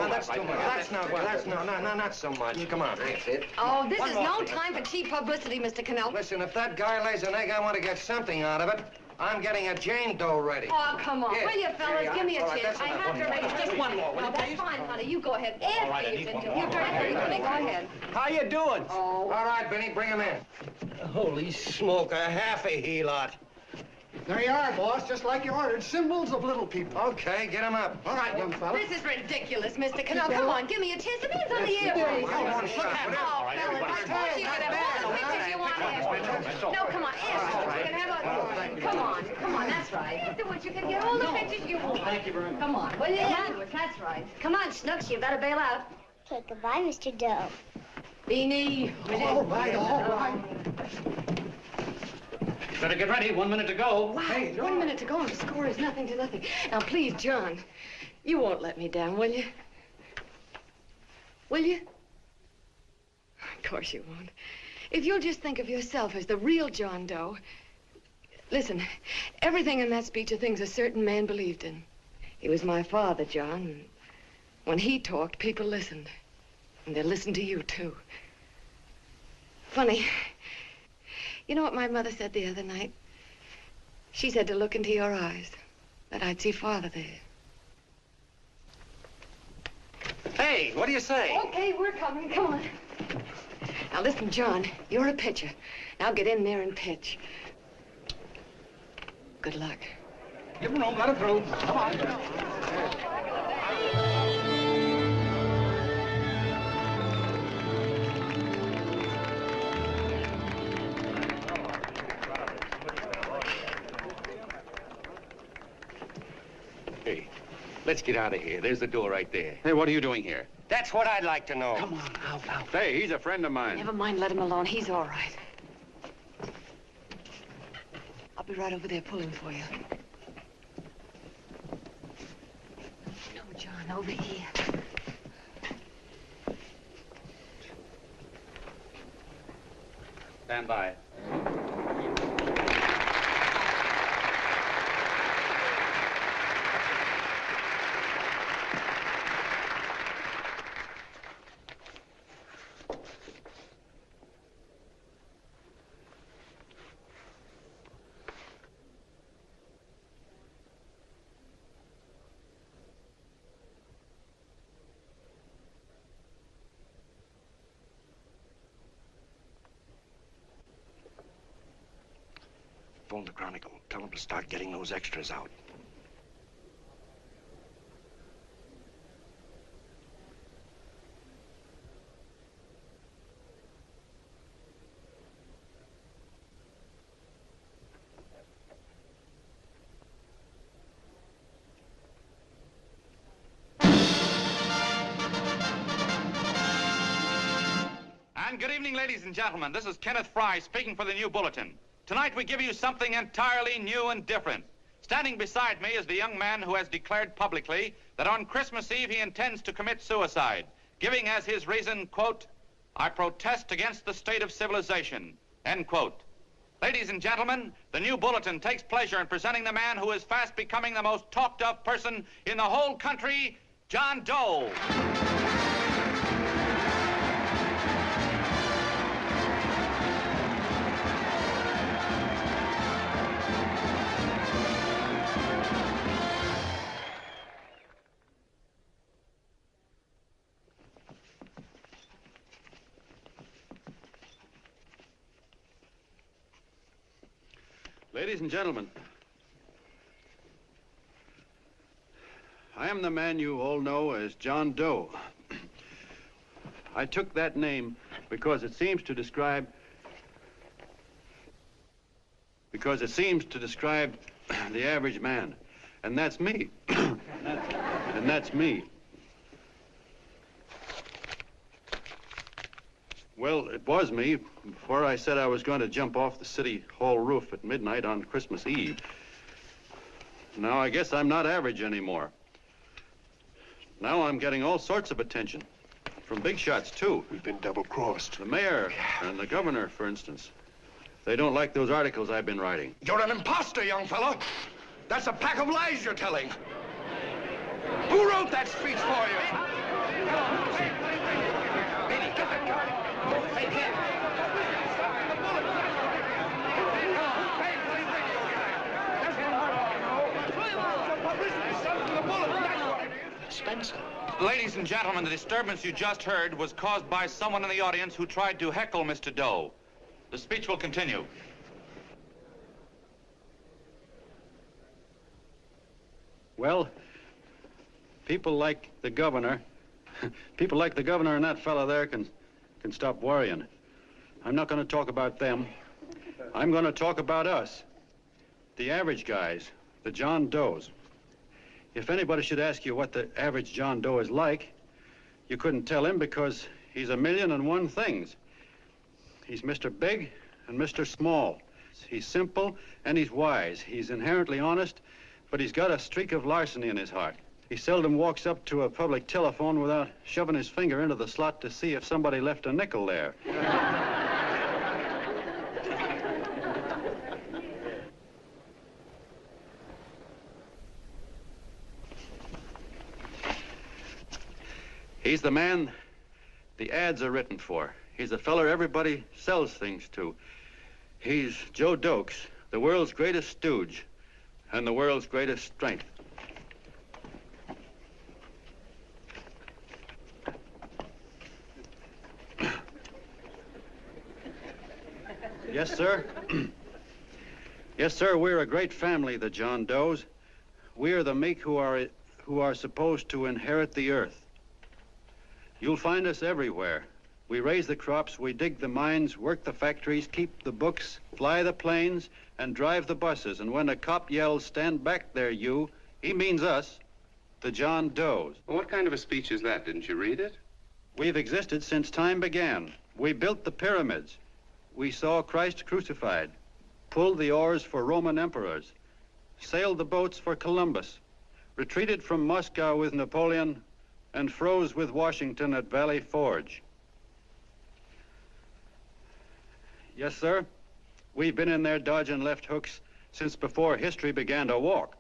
A: that's too much. That's not so much. Come on. That's it.
B: Oh, this is no time for cheap publicity, Mr. Cannell.
A: Listen, if that guy lays an egg, I want to get something out of it. I'm getting a Jane Doe ready.
B: Oh, come on.
A: Here.
B: Will you, fellas? Give me a
A: All right,
B: chance.
A: that's
B: I
A: enough.
B: have to raise just one more. Well, that's fine, honey. You go ahead. After you've been doing. You turn it, honey. Go ahead.
M: How you doing?
B: Oh.
A: All right, Benny, bring him in.
M: Holy smoke, a half a helot.
C: There you are, boss, just like you ordered. Symbols of little people.
A: Okay, get him up.
C: All right, young fella.
B: This is ridiculous, Mr. Cannell. Come on, give me a chance. The man's on the air.
A: One shot.
B: Oh, fellas, of course you can have all the pictures you want afterwards. No, come on, afterwards. You can have a... Come on, that's right. Afterwards, you can get all the pictures you want. Thank you very much. Come on, will you? Afterwards, that's right. Come on, Snooks, you better bail out.
Q: Okay, goodbye, Mr. Doe.
B: Beanie.
C: All right.
L: Better get ready. 1 minute to go.
B: Wow, 1 minute to go and the score is nothing to nothing. Now, please, John, you won't let me down, will you? Will you? Of course you won't. If you'll just think of yourself as the real John Doe. Listen, everything in that speech are things a certain man believed in. He was my father, John. And when he talked, people listened. And they listened to you, too. Funny. You know what my mother said the other night? She said to look into your eyes, that I'd see Father there.
I: Hey, what do you say?
B: Okay, we're coming. Come on. Now, listen, John, you're a pitcher. Now get in there and pitch. Good luck.
I: Give him room, let him through. Come on. Hey, let's get out of here. There's the door right there.
L: Hey, what are you doing here?
I: That's what I'd like to know.
L: Come on, out. Hey, he's a friend of mine.
B: Never mind, let him alone. He's all right. I'll be right over there pulling for you. No, John, over here.
L: Stand by.
I: Phone the Chronicle. Tell them to start getting those extras out.
L: And good evening, ladies and gentlemen. This is Kenneth Fry speaking for the New Bulletin. Tonight we give you something entirely new and different. Standing beside me is the young man who has declared publicly that on Christmas Eve he intends to commit suicide, giving as his reason, quote, "I protest against the state of civilization," end quote. Ladies and gentlemen, the New Bulletin takes pleasure in presenting the man who is fast becoming the most talked of person in the whole country, John Doe. Ladies and gentlemen, I am the man you all know as John Doe. I took that name because it seems to describe the average man. And that's me. And that's me. Well, it was me before I said I was going to jump off the city hall roof at midnight on Christmas Eve. Now I guess I'm not average anymore. Now I'm getting all sorts of attention. From big shots, too.
K: We've been double-crossed.
L: The mayor and the governor, for instance. They don't like those articles I've been writing.
I: You're an imposter, young fellow. That's a pack of lies you're telling. Who wrote that speech for you? Benny, get that gun. Hey, kid.
K: Spencer.
L: Ladies and gentlemen, the disturbance you just heard was caused by someone in the audience who tried to heckle Mr. Doe. The speech will continue. Well, people like the governor and that fella there can stop worrying. I'm not going to talk about them. I'm going to talk about us, the average guys, the John Does. If anybody should ask you what the average John Doe is like, you couldn't tell him because he's a million and one things. He's Mr. Big and Mr. Small. He's simple and he's wise. He's inherently honest, but he's got a streak of larceny in his heart. He seldom walks up to a public telephone without shoving his finger into the slot to see if somebody left a nickel there. He's the man the ads are written for. He's the feller everybody sells things to. He's Joe Doe, the world's greatest stooge and the world's greatest strength. Yes, sir. Yes, sir, we're a great family, the John Does. We are the meek who are supposed to inherit the earth. You'll find us everywhere. We raise the crops, we dig the mines, work the factories, keep the books, fly the planes, and drive the buses. And when a cop yells, "Stand back there, you," he means us, the John Does.
F: Well, what kind of a speech is that? Didn't you read it?
L: We've existed since time began. We built the pyramids. We saw Christ crucified, pulled the oars for Roman emperors, sailed the boats for Columbus, retreated from Moscow with Napoleon, and froze with Washington at Valley Forge. Yes, sir. We've been in there dodging left hooks since before history began to walk.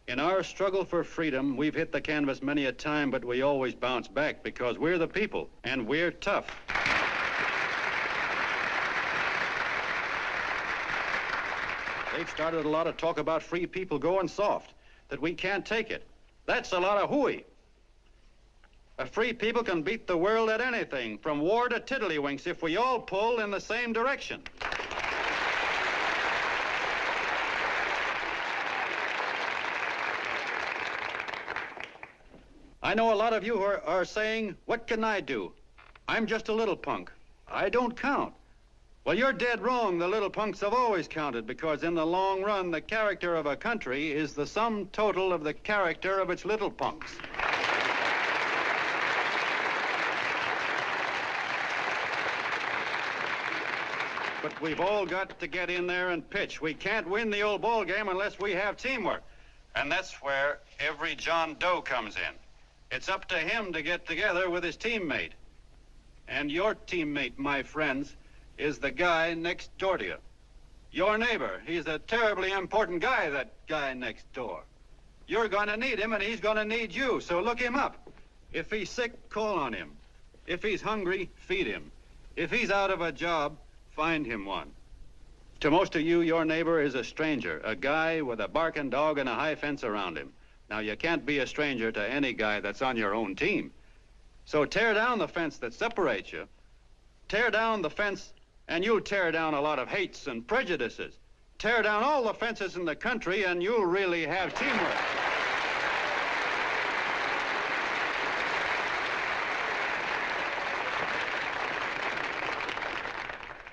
L: In our struggle for freedom, we've hit the canvas many a time, but we always bounce back because we're the people, and we're tough. They've started a lot of talk about free people going soft, that we can't take it. That's a lot of hooey. A free people can beat the world at anything, from war to tiddlywinks, if we all pull in the same direction. I know a lot of you are saying, "What can I do? I'm just a little punk. I don't count." Well, you're dead wrong. The little punks have always counted, because in the long run, the character of a country is the sum total of the character of its little punks. But we've all got to get in there and pitch. We can't win the old ball game unless we have teamwork. And that's where every John Doe comes in. It's up to him to get together with his teammate. And your teammate, my friends, is the guy next door to you. Your neighbor. He's a terribly important guy, that guy next door. You're going to need him, and he's going to need you, so look him up. If he's sick, call on him. If he's hungry, feed him. If he's out of a job, find him one. To most of you, your neighbor is a stranger, a guy with a barking dog and a high fence around him. Now, you can't be a stranger to any guy that's on your own team. So tear down the fence that separates you. Tear down the fence, and you'll tear down a lot of hates and prejudices. Tear down all the fences in the country, and you'll really have teamwork.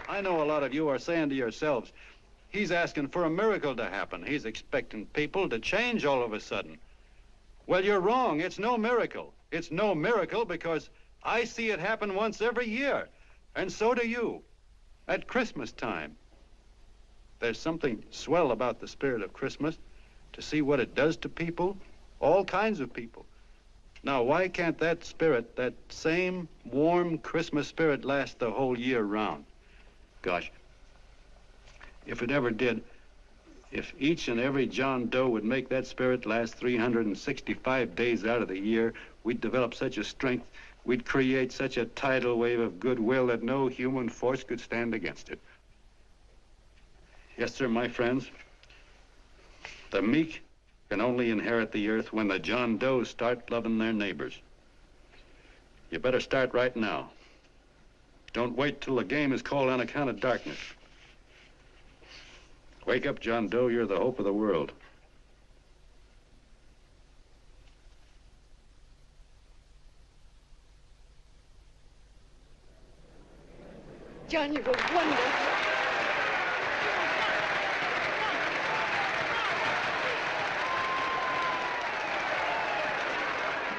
L: I know a lot of you are saying to yourselves, he's asking for a miracle to happen. He's expecting people to change all of a sudden. Well, you're wrong. It's no miracle. It's no miracle because I see it happen once every year, and so do you, at Christmas time. There's something swell about the spirit of Christmas, to see what it does to people, all kinds of people. Now, why can't that spirit, that same warm Christmas spirit, last the whole year round? Gosh, if it ever did, if each and every John Doe would make that spirit last 365 days out of the year, we'd develop such a strength, we'd create such a tidal wave of goodwill that no human force could stand against it. Yes, sir, my friends. The meek can only inherit the earth when the John Does start loving their neighbors. You better start right now. Don't wait till the game is called on account of darkness. Wake up, John Doe. You're the hope of the world.
B: John, you're a wonder.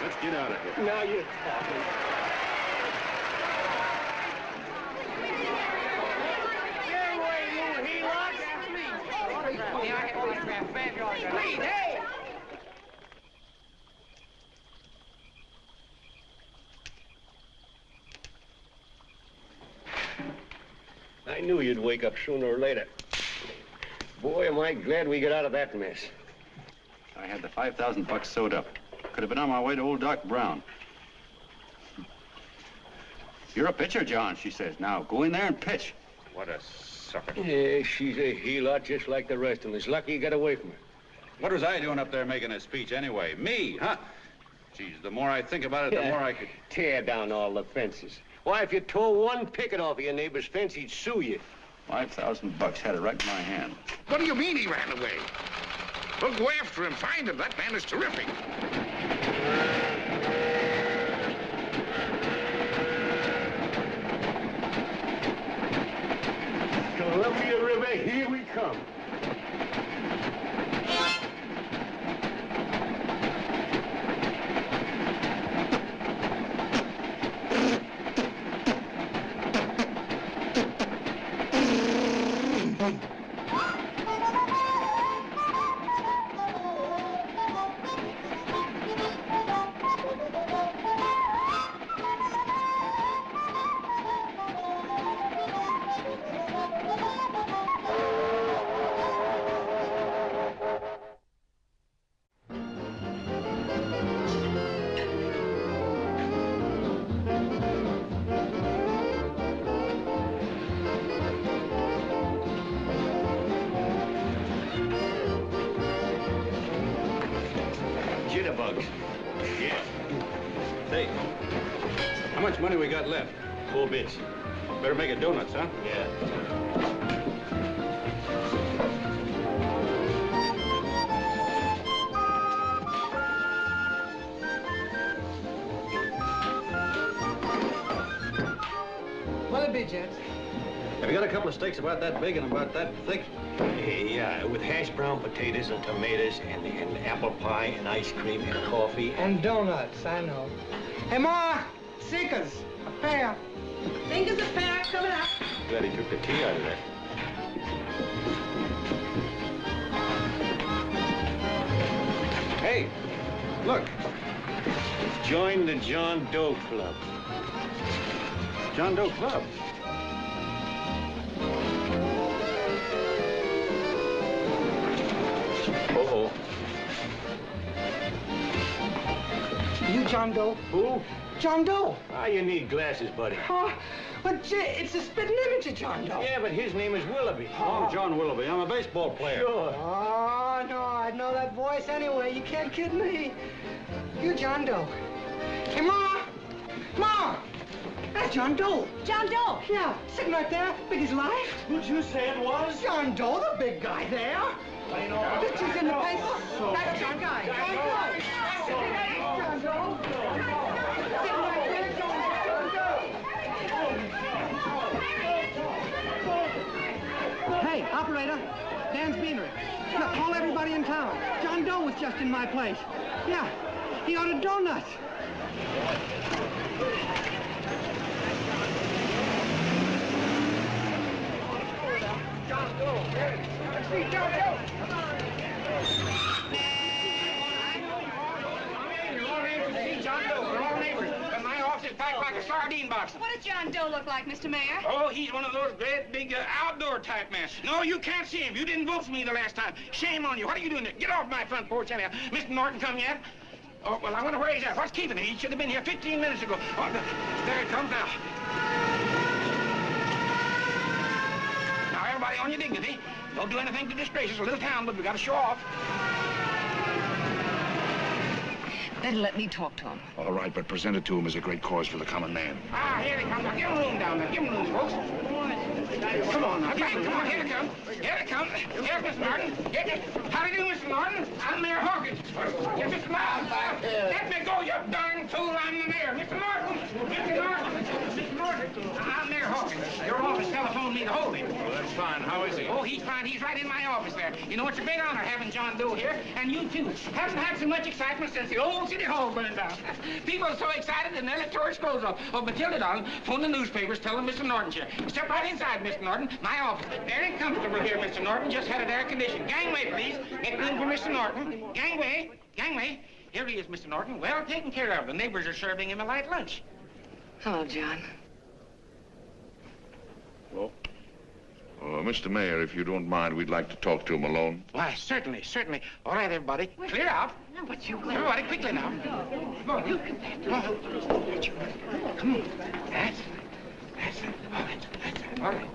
L: Let's get out of here.
M: Now you're talking.
J: Please, hey!
M: I knew you'd wake up sooner or later. Boy, am I glad we got out of that mess.
L: I had the $5,000 sewed up. Could have been on my way to old Doc Brown. You're a pitcher, John, she says. Now, go in there and pitch.
N: What a sucker.
M: Yeah, she's a heel-lot just like the rest of them. It's lucky you got away from her.
L: What was I doing up there making a speech anyway? Me, huh? Geez, the more I think about it, the more I could...
M: Tear down all the fences. Why, if you tore one picket off of your neighbor's fence, he'd sue you.
L: $5,000 had it right in my hand.
N: What do you mean he ran away? Well, go after him, find him. That man is terrific.
M: Columbia River, here we come.
L: Jitterbugs. Yeah. Say, how much money we got left? 4 bits. Better make it donuts, huh? Yeah.
R: What'll it be, gents?
L: Have you got a couple of steaks about that big and about that thick?
M: Yeah, with hash brown potatoes and tomatoes and apple pie and ice cream and coffee.
R: And donuts, I know. Hey, Ma, Seekers, a pair.
J: Fingers a pair coming up.
L: Glad he took the tea out of that.
M: Hey, look. Join the John Doe Club.
L: John Doe Club? Uh-oh.
R: You John Doe?
M: Who?
R: John Doe.
M: Ah, you need glasses, buddy.
R: Oh, but gee, it's a spitting image of John Doe.
M: Yeah, but his name is Willoughby.
L: Oh, John Willoughby. I'm a baseball player.
M: Sure.
R: Oh, no, I'd know that voice anyway. You can't kid me. You John Doe. Hey, Ma! Ma! That's John Doe.
J: John Doe?
R: Yeah, sitting right there, big as life.
M: Who'd you say it was?
R: John Doe, the big guy there.
M: I know.
R: Pictures in the paper. That's John Guy. John Doe. John Doe. Sitting right there, John Doe. Hey, operator, Dan's Beanery. Look, call everybody in town. John Doe was just in my place. Yeah, he ordered donuts. John Doe. Let's see John Doe.
I: John Doe, we're all neighbors. And my office is packed like a sardine box.
P: What does John Doe look like, Mr. Mayor?
I: Oh, he's one of those great big outdoor type men. No, you can't see him. You didn't vote for me the last time. Shame on you. What are you doing there? Get off my front porch anyhow. Mr. Norton come yet? Oh, well, I wonder where he's at. What's keeping him? He should have been here 15 minutes ago. Oh, there he comes now. Now, everybody on your dignity. Don't do anything to disgrace us. A little town, but we got to show off.
P: Better let me talk to him.
N: All right, but present it to him as a great cause for the common man.
I: Ah, here he comes. Now, give him room down there. Give him room, folks. Come on now. Come on, here they come. Here they come. Here's Mr. Norton. How do you do, Mr. Norton? I'm Mayor Hawkins. Here's Mr. Miles. Let me go, you darn fool. I'm the mayor. Mr. Norton. Mr. Norton. Mr. Norton. I'm Mayor Hawkins. Your office telephoned me to hold him.
L: Well, that's fine. How is he?
I: Oh, he's fine. He's right in my office there. You know, it's a great honor having John Doe here, and you too. Haven't had so much excitement since the old City Hall burned down. People are so excited and they'll tore his clothes off. Oh, Matilda, darling, phone the newspapers, tell them Mr. Norton's here. Step right inside, Mr. Norton. My office. Very comfortable here, Mr. Norton. Just had it air conditioned. Gangway, please. Get room for Mr. Norton. Gangway. Gangway. Here he is, Mr. Norton. Well taken care of. The neighbors are serving him a light lunch.
B: Hello, John.
N: Well, Mr. Mayor, if you don't mind, we'd like to talk to him alone.
I: Why, certainly, certainly. All right, everybody. Clear out.
B: But you...
I: Everybody, quickly now. Come on.
B: Look at that.
I: Come on. That's
K: All right.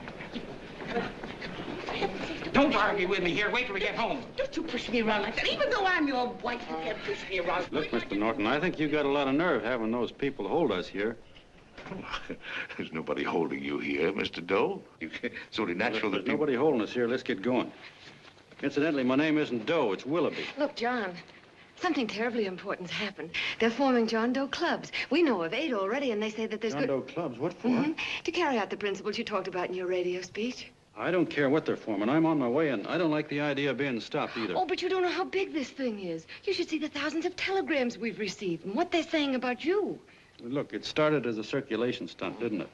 K: Don't argue with me here. Wait till we get home.
J: Don't you push me around like that. Even though I'm your wife, you can't push me around.
L: Look, Mr. Norton, I think you got a lot of nerve having those people hold us here.
N: There's nobody holding you here, Mr. Doe. It's only natural
L: There's
N: that people...
L: nobody holding us here. Let's get going. Incidentally, my name isn't Doe, it's Willoughby.
B: Look, John, something terribly important's happened. They're forming John Doe clubs. We know of 8 already, and they say that there's
L: John Doe clubs? What for?
B: To carry out the principles you talked about in your radio speech.
L: I don't care what they're forming. I'm on my way, and I don't like the idea of being stopped either.
B: Oh, but you don't know how big this thing is. You should see the thousands of telegrams we've received and what they're saying about you.
L: Look, it started as a circulation stunt, didn't it?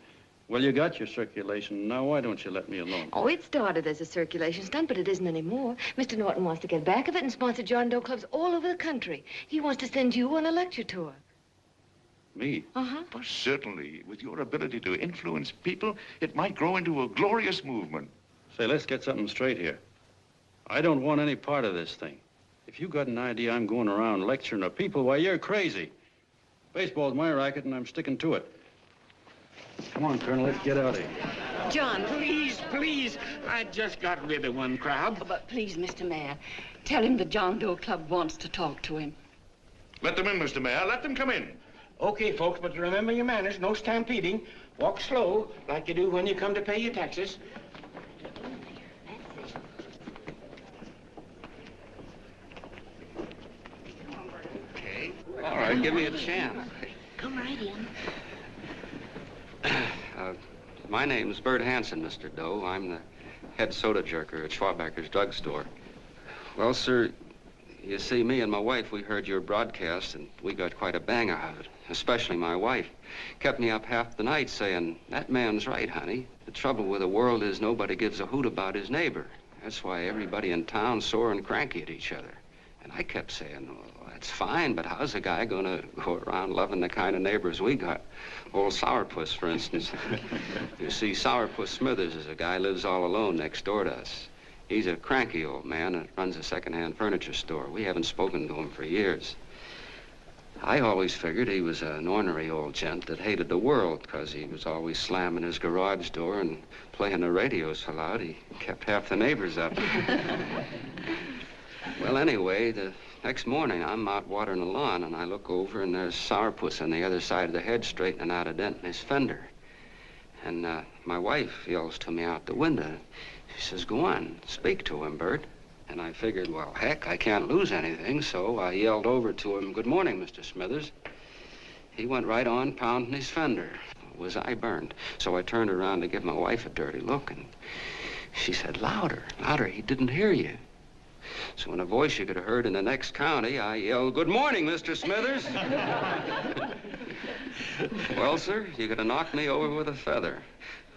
L: Well, you got your circulation. Now, why don't you let me alone?
B: Oh, it started as a circulation stunt, but it isn't anymore. Mr. Norton wants to get back of it and sponsor John Doe clubs all over the country. He wants to send you on a lecture tour.
L: Me?
B: Uh-huh.
N: Well, certainly, with your ability to influence people, it might grow into a glorious movement.
L: Say, let's get something straight here. I don't want any part of this thing. If you got an idea I'm going around lecturing to people, why, you're crazy. Baseball's my racket, and I'm sticking to it. Come on, Colonel, let's get out of here.
K: John, please, please. I just got rid of one crowd.
J: But please, Mr. Mayor, tell him the John Doe Club wants to talk to him.
N: Let them in, Mr. Mayor. Let them come in.
K: Okay, folks, but remember your manners. No stampeding. Walk slow, like you do when you come to pay your taxes.
C: Okay. All right, give me a chance.
Q: Come right in.
C: My name's Bert Hansen, Mr. Doe. I'm the head soda jerker at Schwabacker's drugstore. Well, sir, you see, me and my wife, we heard your broadcast, and we got quite a bang out of it. Especially my wife. Kept me up half the night saying, that man's right, honey. The trouble with the world is nobody gives a hoot about his neighbor. That's why everybody in town's sore and cranky at each other. And I kept saying, well, that's fine, but how's a guy gonna go around loving the kind of neighbors we got? Old Sourpuss, for instance. You see, Sourpuss Smithers is a guy lives all alone next door to us. He's a cranky old man that runs a second-hand furniture store. We haven't spoken to him for years. I always figured he was an ornery old gent that hated the world because he was always slamming his garage door and playing the radio so loud he kept half the neighbors up. Well, anyway, the next morning I'm out watering the lawn and I look over and there's Sourpuss on the other side of the hedge straightening out a dent in his fender. And my wife yells to me out the window. She says, go on, speak to him, Bert. And I figured, well, heck, I can't lose anything, so I yelled over to him, good morning, Mr. Smithers. He went right on pounding his fender. Was I burned? So I turned around to give my wife a dirty look, and she said, louder, louder, he didn't hear you. So in a voice you could have heard in the next county, I yelled, good morning, Mr. Smithers. Well, sir, you could have knocked me over with a feather.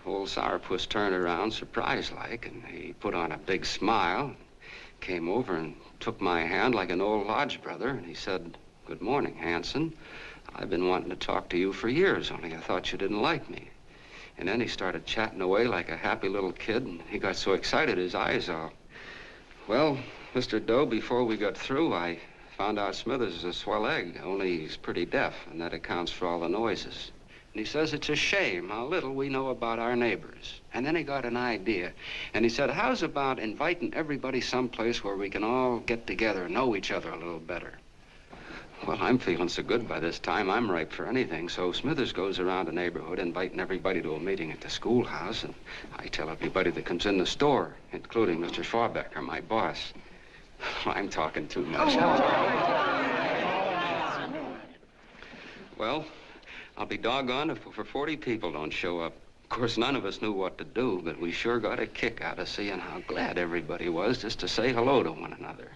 C: Old Sourpuss turned around, surprised-like, and he put on a big smile, came over and took my hand like an old lodge brother, and he said, good morning, Hanson. I've been wanting to talk to you for years, only I thought you didn't like me. And then he started chatting away like a happy little kid, and he got so excited his eyes all... Well, Mr. Doe, before we got through, I found out Smithers is a swell egg, only he's pretty deaf, and that accounts for all the noises. And he says it's a shame how little we know about our neighbors. And then he got an idea. And he said, how's about inviting everybody someplace where we can all get together and know each other a little better? Well, I'm feeling so good by this time, I'm ripe for anything. So Smithers goes around the neighborhood inviting everybody to a meeting at the schoolhouse. And I tell everybody that comes in the store, including Mr. Schwabecker, my boss. I'm talking too much. Well, I'll be doggone if for 40 people don't show up. Of course, none of us knew what to do, but we sure got a kick out of seeing how glad everybody was just to say hello to one another.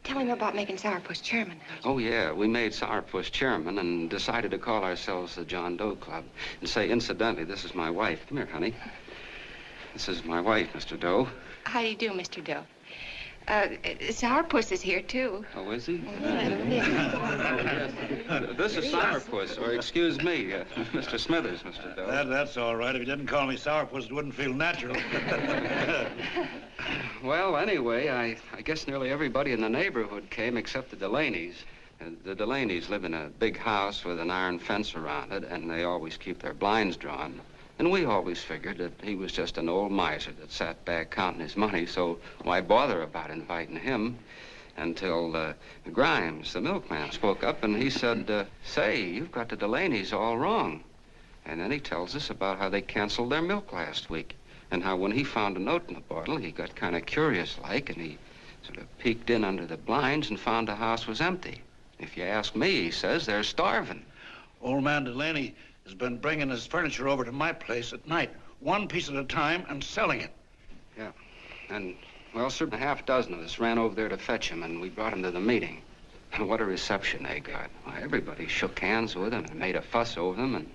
O: Tell him about making Sourpuss chairman.
C: Oh, yeah, we made Sourpuss chairman and decided to call ourselves the John Doe Club. And say, incidentally, this is my wife. Come here, honey. This is my wife, Mr. Doe.
O: How do you do, Mr. Doe? Sourpuss is here, too.
C: Oh, is he? This is Sourpuss, or excuse me, Mr. Smithers, Mr. Doe.
S: That's all right. If you didn't call me Sourpuss, it wouldn't feel natural.
C: Well, anyway, I guess nearly everybody in the neighborhood came except the Delaney's. The Delaney's live in a big house with an iron fence around it, and they always keep their blinds drawn. And we always figured that he was just an old miser that sat back counting his money, so why bother about inviting him? Until Grimes, the milkman, spoke up and he said, say, you've got the Delaney's all wrong. And then he tells us about how they canceled their milk last week and how when he found a note in the bottle, he got kind of curious-like and he sort of peeked in under the blinds and found the house was empty. If you ask me, he says, they're starving.
S: Old man Delaney has been bringing his furniture over to my place at night, one piece at a time, and selling it.
C: Yeah. And, well, sir, a half dozen of us ran over there to fetch him, and we brought him to the meeting. And what a reception they got. Why, everybody shook hands with him and made a fuss over them, and,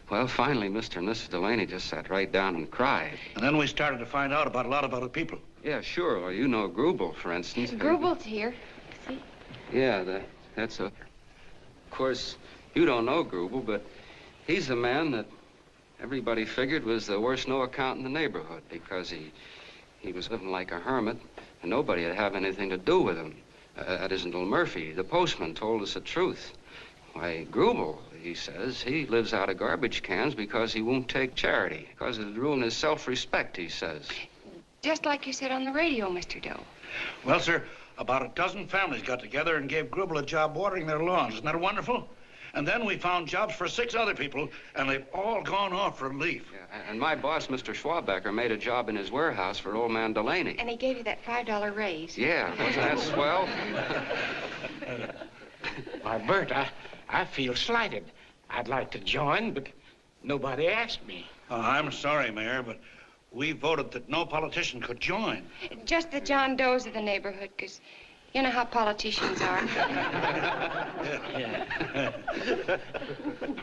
C: well, finally, Mr. and Mrs. Delaney just sat right down and cried.
S: And then we started to find out about a lot of other people.
C: Yeah, sure. Well, you know Grubel, for instance.
P: Grubel's here. See?
C: Yeah, that's a... Of course, you don't know Grubel, but he's the man that everybody figured was the worst no-account in the neighborhood because he was living like a hermit and nobody would have anything to do with him. That isn't little Murphy. The postman told us the truth. Why, Grubel, he says, he lives out of garbage cans because he won't take charity, because it'd ruin his self-respect, he says.
P: Just like you said on the radio, Mr. Doe.
S: Well, sir, about a dozen families got together and gave Grubel a job watering their lawns. Isn't that wonderful? And then we found jobs for 6 other people, and they've all gone off for relief.
C: Yeah, and my boss, Mr. Schwabecker, made a job in his warehouse for old man Delaney.
P: And he gave you that $5 raise.
C: Yeah, wasn't that swell?
T: Why, Bert, I feel slighted. I'd like to join, but nobody asked me.
S: I'm sorry, Mayor, but we voted that no politician could join.
P: Just the John Does of the neighborhood, because you know how politicians are.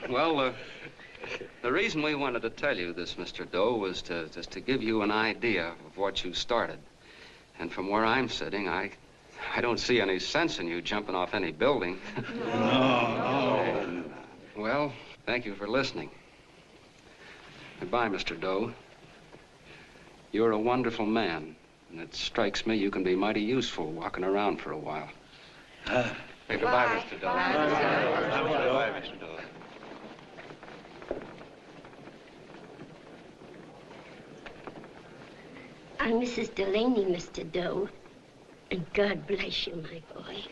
C: Well, the reason we wanted to tell you this, Mr. Doe, was just to give you an idea of what you started. And from where I'm sitting, I don't see any sense in you jumping off any building. No. Well, thank you for listening. Goodbye, Mr. Doe. You're a wonderful man, and it strikes me you can be mighty useful walking around for a while. Hey, goodbye, Mr. Doe. Goodbye, Mr. Doe.
Q: I'm Mrs. Delaney, Mr. Doe. And God bless you, my boy.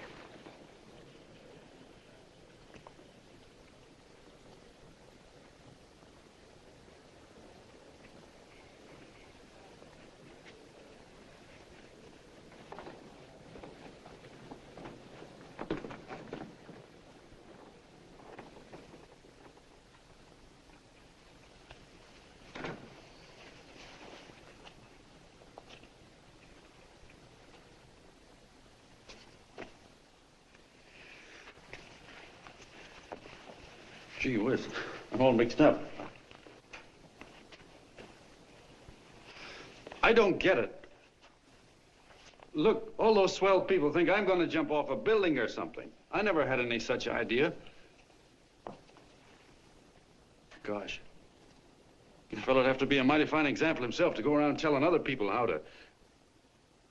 L: Gee whiz, I'm all mixed up. I don't get it. Look, all those swell people think I'm going to jump off a building or something. I never had any such idea. Gosh. The fellow'd have to be a mighty fine example himself to go around telling other people how to...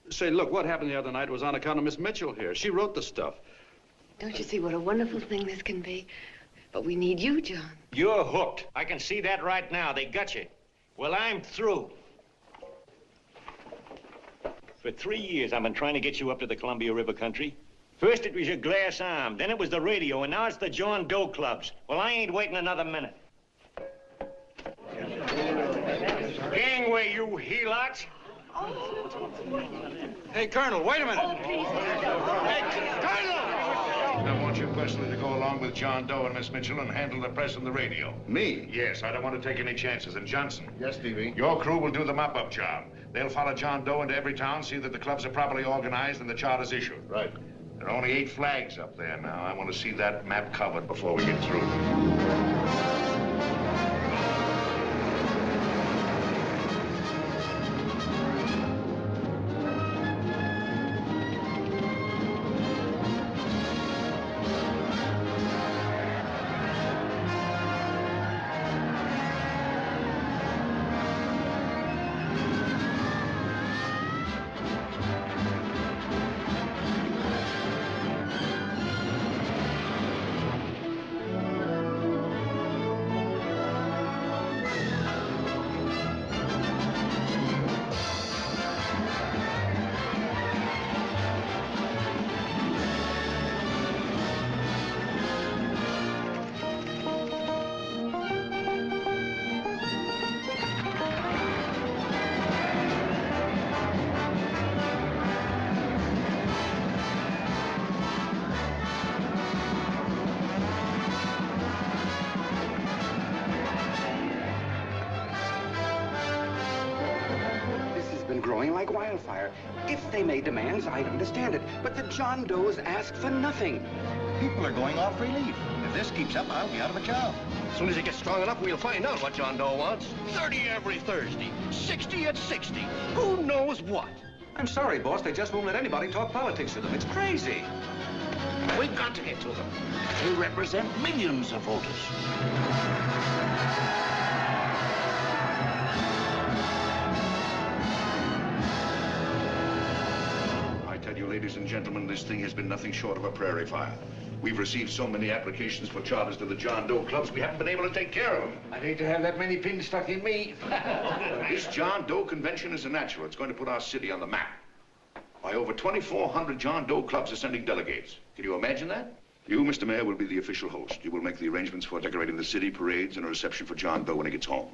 L: Say, look, what happened the other night was on account of Miss Mitchell here. She wrote the stuff.
B: Don't you see what a wonderful thing this can be? But we need you, John.
M: You're hooked. I can see that right now. They got you. Well, I'm through. For 3 years, I've been trying to get you up to the Columbia River country. First, it was your glass arm. Then it was the radio. And now it's the John Doe clubs. Well, I ain't waiting another minute. Gangway, you helots.
L: Hey, Colonel, wait a minute.
M: Oh, please. Hey, Colonel!
N: I want you personally to go along with John Doe and Miss Mitchell and handle the press and the radio.
G: Me?
N: Yes, I don't want to take any chances. And Johnson.
G: Yes, Stevie?
N: Your crew will do the mop-up job. They'll follow John Doe into every town, see that the clubs are properly organized and the charter's issued.
G: Right.
N: There are only 8 flags up there now. I want to see that map covered before we get through.
D: fire. If they made demands, I'd understand it. But the John Does ask for nothing.
I: People are going off relief. If this keeps up, I'll be out of a job.
K: As soon as he gets strong enough, we'll find out what John Doe wants. 30 every Thursday, 60 at 60. Who knows what?
I: I'm sorry, boss. They just won't let anybody talk politics to them. It's crazy.
S: We've got to get to them. They represent millions of voters.
G: I tell you, ladies and gentlemen, this thing has been nothing short of a prairie fire. We've received so many applications for charters to the John Doe clubs, we haven't been able to take care of them.
T: I'd hate to have that many pins stuck in me.
G: This John Doe convention is a natural. It's going to put our city on the map. Why, over 2,400 John Doe clubs are sending delegates. Can you imagine that? You, Mr. Mayor, will be the official host. You will make the arrangements for decorating the city, parades, and a reception for John Doe when he gets home.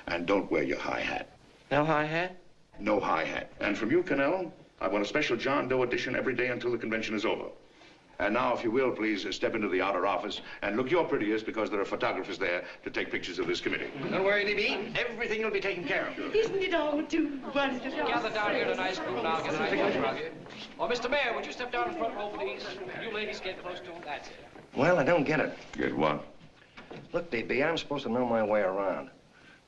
G: And don't wear your high hat.
C: No high hat?
G: No high hat. And from you, Cannell, I want a special John Doe edition every day until the convention is over. And now, if you will, please step into the outer office and look your prettiest because there are photographers there to take pictures of this committee.
I: Don't worry, D.B. Everything will be taken care of.
J: Isn't it all too wonderful?
U: Gather down here in a nice group now. Get a nice picture of you. Oh, Mr. Mayor, would you step down in front row, please? You ladies get close to him. That's it.
A: Well, I don't get it.
G: Get what?
A: Look, D.B., I'm supposed to know my way around.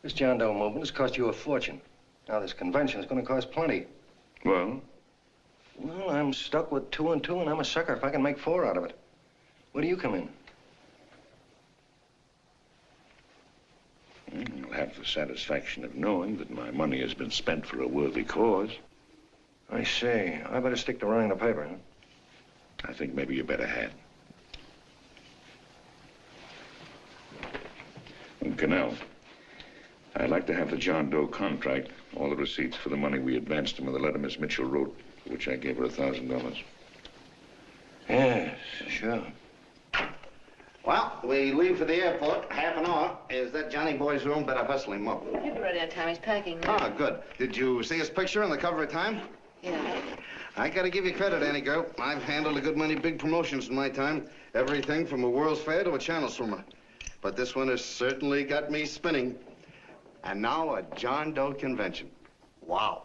A: This John Doe movement has cost you a fortune. Now, this convention is going to cost plenty.
G: Well?
A: Well, I'm stuck with 2 and 2, and I'm a sucker if I can make 4 out of it. Where do you come in?
G: You'll have the satisfaction of knowing that my money has been spent for a worthy cause.
A: I see. I better stick to running the paper, huh?
G: I think maybe you better had. And Cannell, I'd like to have the John Doe contract, all the receipts for the money we advanced him, and the letter Miss Mitchell wrote, for which I gave her $1,000.
A: Yes, sure.
D: Well, we leave for the airport. Half an hour. Is that Johnny boy's room? Better hustle him up.
B: He'll be ready on time. He's packing.
D: Ah, good. Did you see his picture on the cover of Time?
B: Yeah.
D: I gotta give you credit, Annie girl. I've handled a good many big promotions in my time. Everything from a World's Fair to a channel swimmer. But this one has certainly got me spinning. And now a John Doe convention. Wow.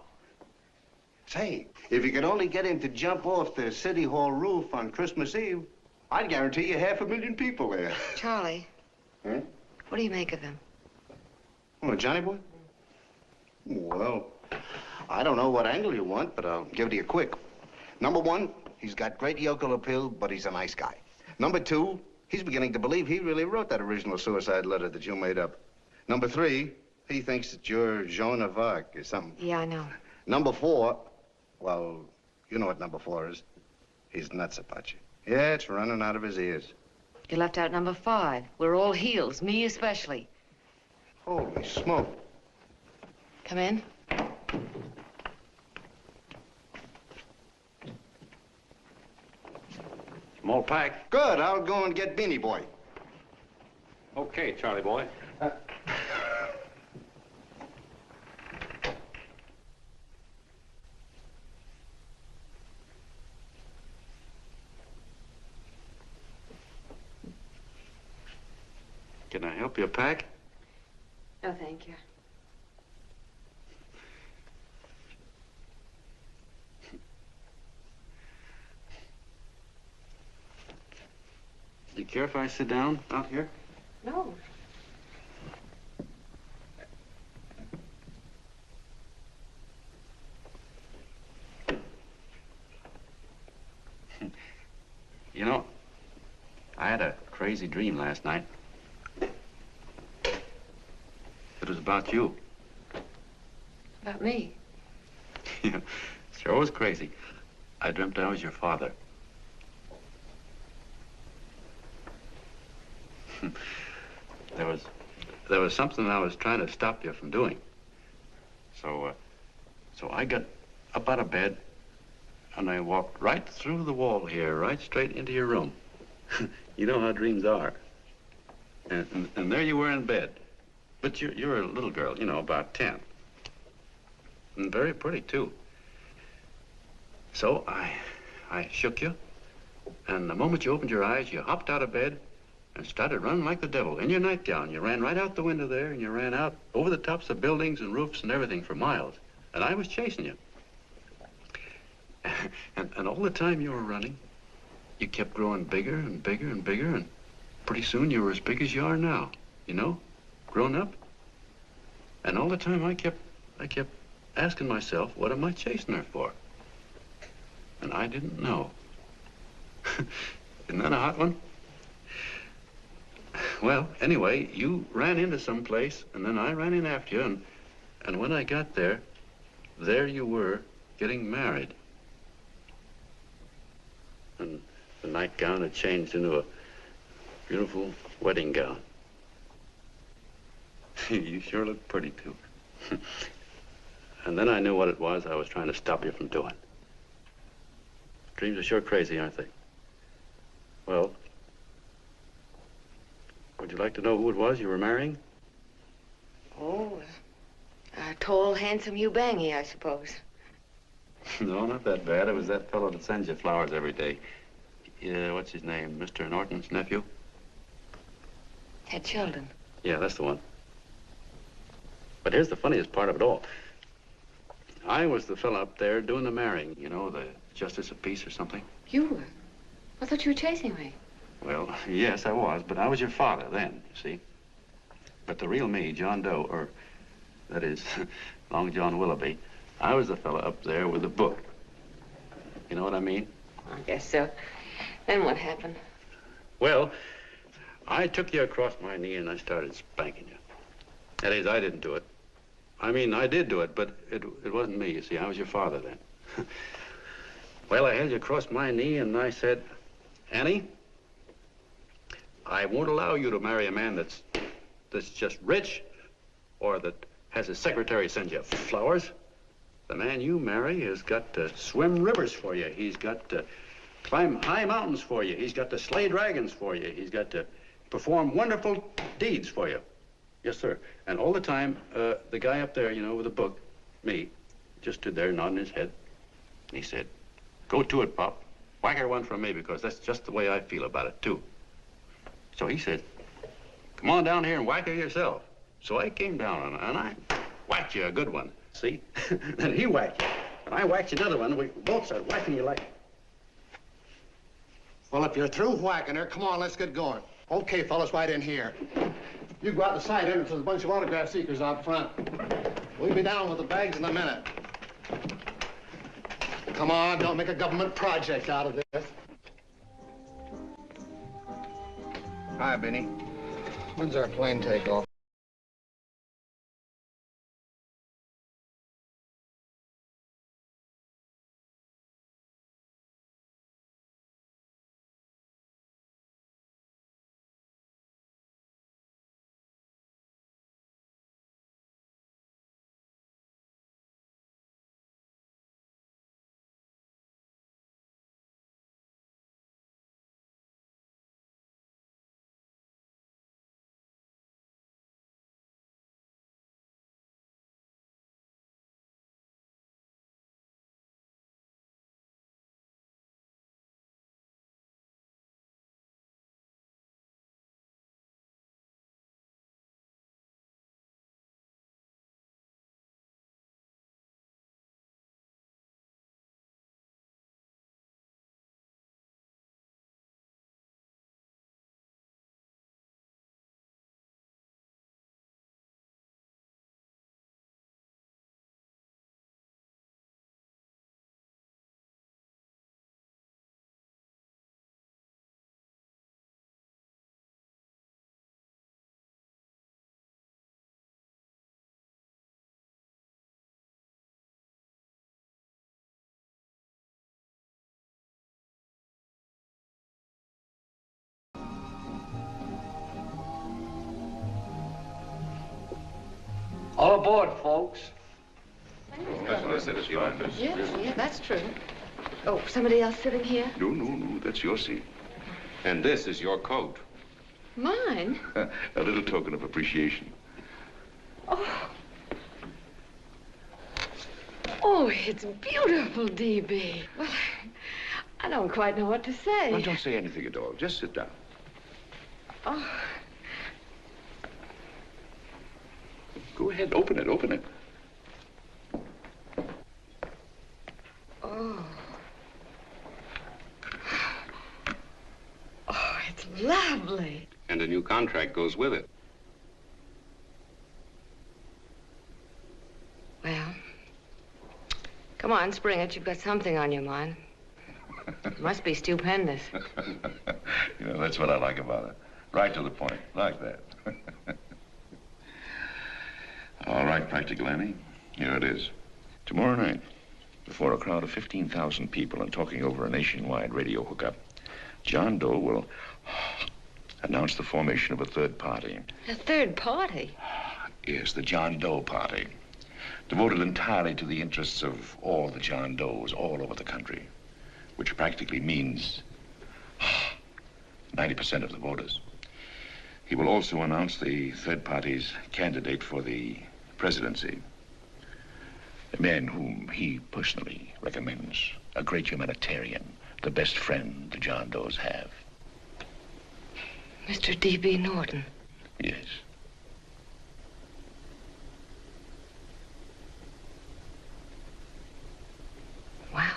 D: Say, if you could only get him to jump off the City Hall roof on Christmas Eve, I'd guarantee you 500,000 people there.
B: Charlie.
D: Hmm?
B: What do you make of him?
D: Oh, Johnny boy? Well, I don't know what angle you want, but I'll give it to you quick. Number 1, he's got great yokel appeal, but he's a nice guy. Number 2, he's beginning to believe he really wrote that original suicide letter that you made up. Number 3, he thinks that you're Joan of Arc or something.
B: Yeah, I know.
D: Number 4, well, you know what number 4 is. He's nuts about you. Yeah, it's running out of his ears.
B: You left out number 5. We're all heels, me especially.
D: Holy smoke.
B: Come in.
L: Small pack.
D: Good. I'll go and get Beanie Boy.
L: Okay, Charlie boy. Can I help you pack?
B: No, thank you.
L: Do you care if I sit down out here?
B: No.
L: You know, I had a crazy dream last night. It was about you.
B: About me?
L: Yeah, sure was crazy. I dreamt I was your father. There was something I was trying to stop you from doing. So I got up out of bed and I walked right through the wall here, right straight into your room. You know how dreams are. And there you were in bed. But you're a little girl, you know, about 10. And very pretty, too. So I shook you, and the moment you opened your eyes, you hopped out of bed and started running like the devil in your nightgown. You ran right out the window there, and you ran out over the tops of buildings and roofs and everything for miles. And I was chasing you. And all the time you were running, you kept growing bigger and bigger and bigger, and pretty soon you were as big as you are now, you know, grown up. And all the time I kept asking myself, what am I chasing her for? And I didn't know. Isn't that a hot one? Well, anyway, you ran into some place, and then I ran in after you, and when I got there you were getting married. And the nightgown had changed into a beautiful wedding gown. You sure look pretty, too. And then I knew what it was I was trying to stop you from doing. Dreams are sure crazy, aren't they? Well, would you like to know who it was you were marrying?
B: Oh, a tall, handsome Hugh Bangy, I suppose.
L: No, not that bad. It was that fellow that sends you flowers every day. What's his name? Mr. Norton's nephew?
B: Ted Sheldon.
L: Yeah, that's the one. But here's the funniest part of it all. I was the fella up there doing the marrying, you know, the justice of peace or something.
B: You were? I thought you were chasing me.
L: Well, yes, I was, but I was your father then, you see. But the real me, John Doe, or that is, Long John Willoughby, I was the fella up there with the book. You know what I mean?
B: I guess so. Then what happened?
L: Well, I took you across my knee and I started spanking you. That is, I didn't do it. I mean, I did do it, but it wasn't me, you see. I was your father then. Well, I held you across my knee and I said, Annie, I won't allow you to marry a man that's just rich or that has his secretary send you flowers. The man you marry has got to swim rivers for you. He's got to climb high mountains for you. He's got to slay dragons for you. He's got to perform wonderful deeds for you. Yes, sir. And all the time, the guy up there, you know, with the book, me, just stood there nodding his head. And he said, go to it, Pop. Whack her one from me, because that's just the way I feel about it, too. So he said, come on down here and whack her yourself. So I came down and I whacked you a good one, see? Then he whacked you, and I whacked you another one, and we both started whacking you like...
I: Well, if you're through whacking her, come on, let's get going. Okay, fellas, right in here. You go out the side entrance with a bunch of autograph seekers out front. We'll be down with the bags in a minute. Come on, don't make a government project out of this.
D: Hi, Benny.
I: When's our plane take off?
U: All aboard, folks.
N: That's what I said, it's fine.
B: Yes, yeah, that's true. Oh, somebody else sitting here?
N: No, that's your seat. And this is your coat.
B: Mine?
N: A little token of appreciation.
B: Oh. Oh, it's beautiful, D.B. Well, I don't quite know what to say.
N: Well, don't say anything at all. Just sit down.
B: Oh.
N: Go ahead, open it.
B: Oh.
Q: late.
C: And a new contract goes with it.
B: Well, come on, spring it. You've got something on your mind. It must be stupendous.
N: You know, that's what I like about it. Right to the point, like that. All right, Practical Annie, here it is. Tomorrow night, before a crowd of 15,000 people and talking over a nationwide radio hookup, John Doe will announce the formation of a third party.
B: A third party?
N: Yes, the John Doe Party, devoted entirely to the interests of all the John Does all over the country, which practically means 90% of the voters. He will also announce the third party's candidate for the presidency, a man whom he personally recommends, a great humanitarian, the best friend the John Does have.
B: Mr. D.B. Norton.
N: Yes.
B: Wow.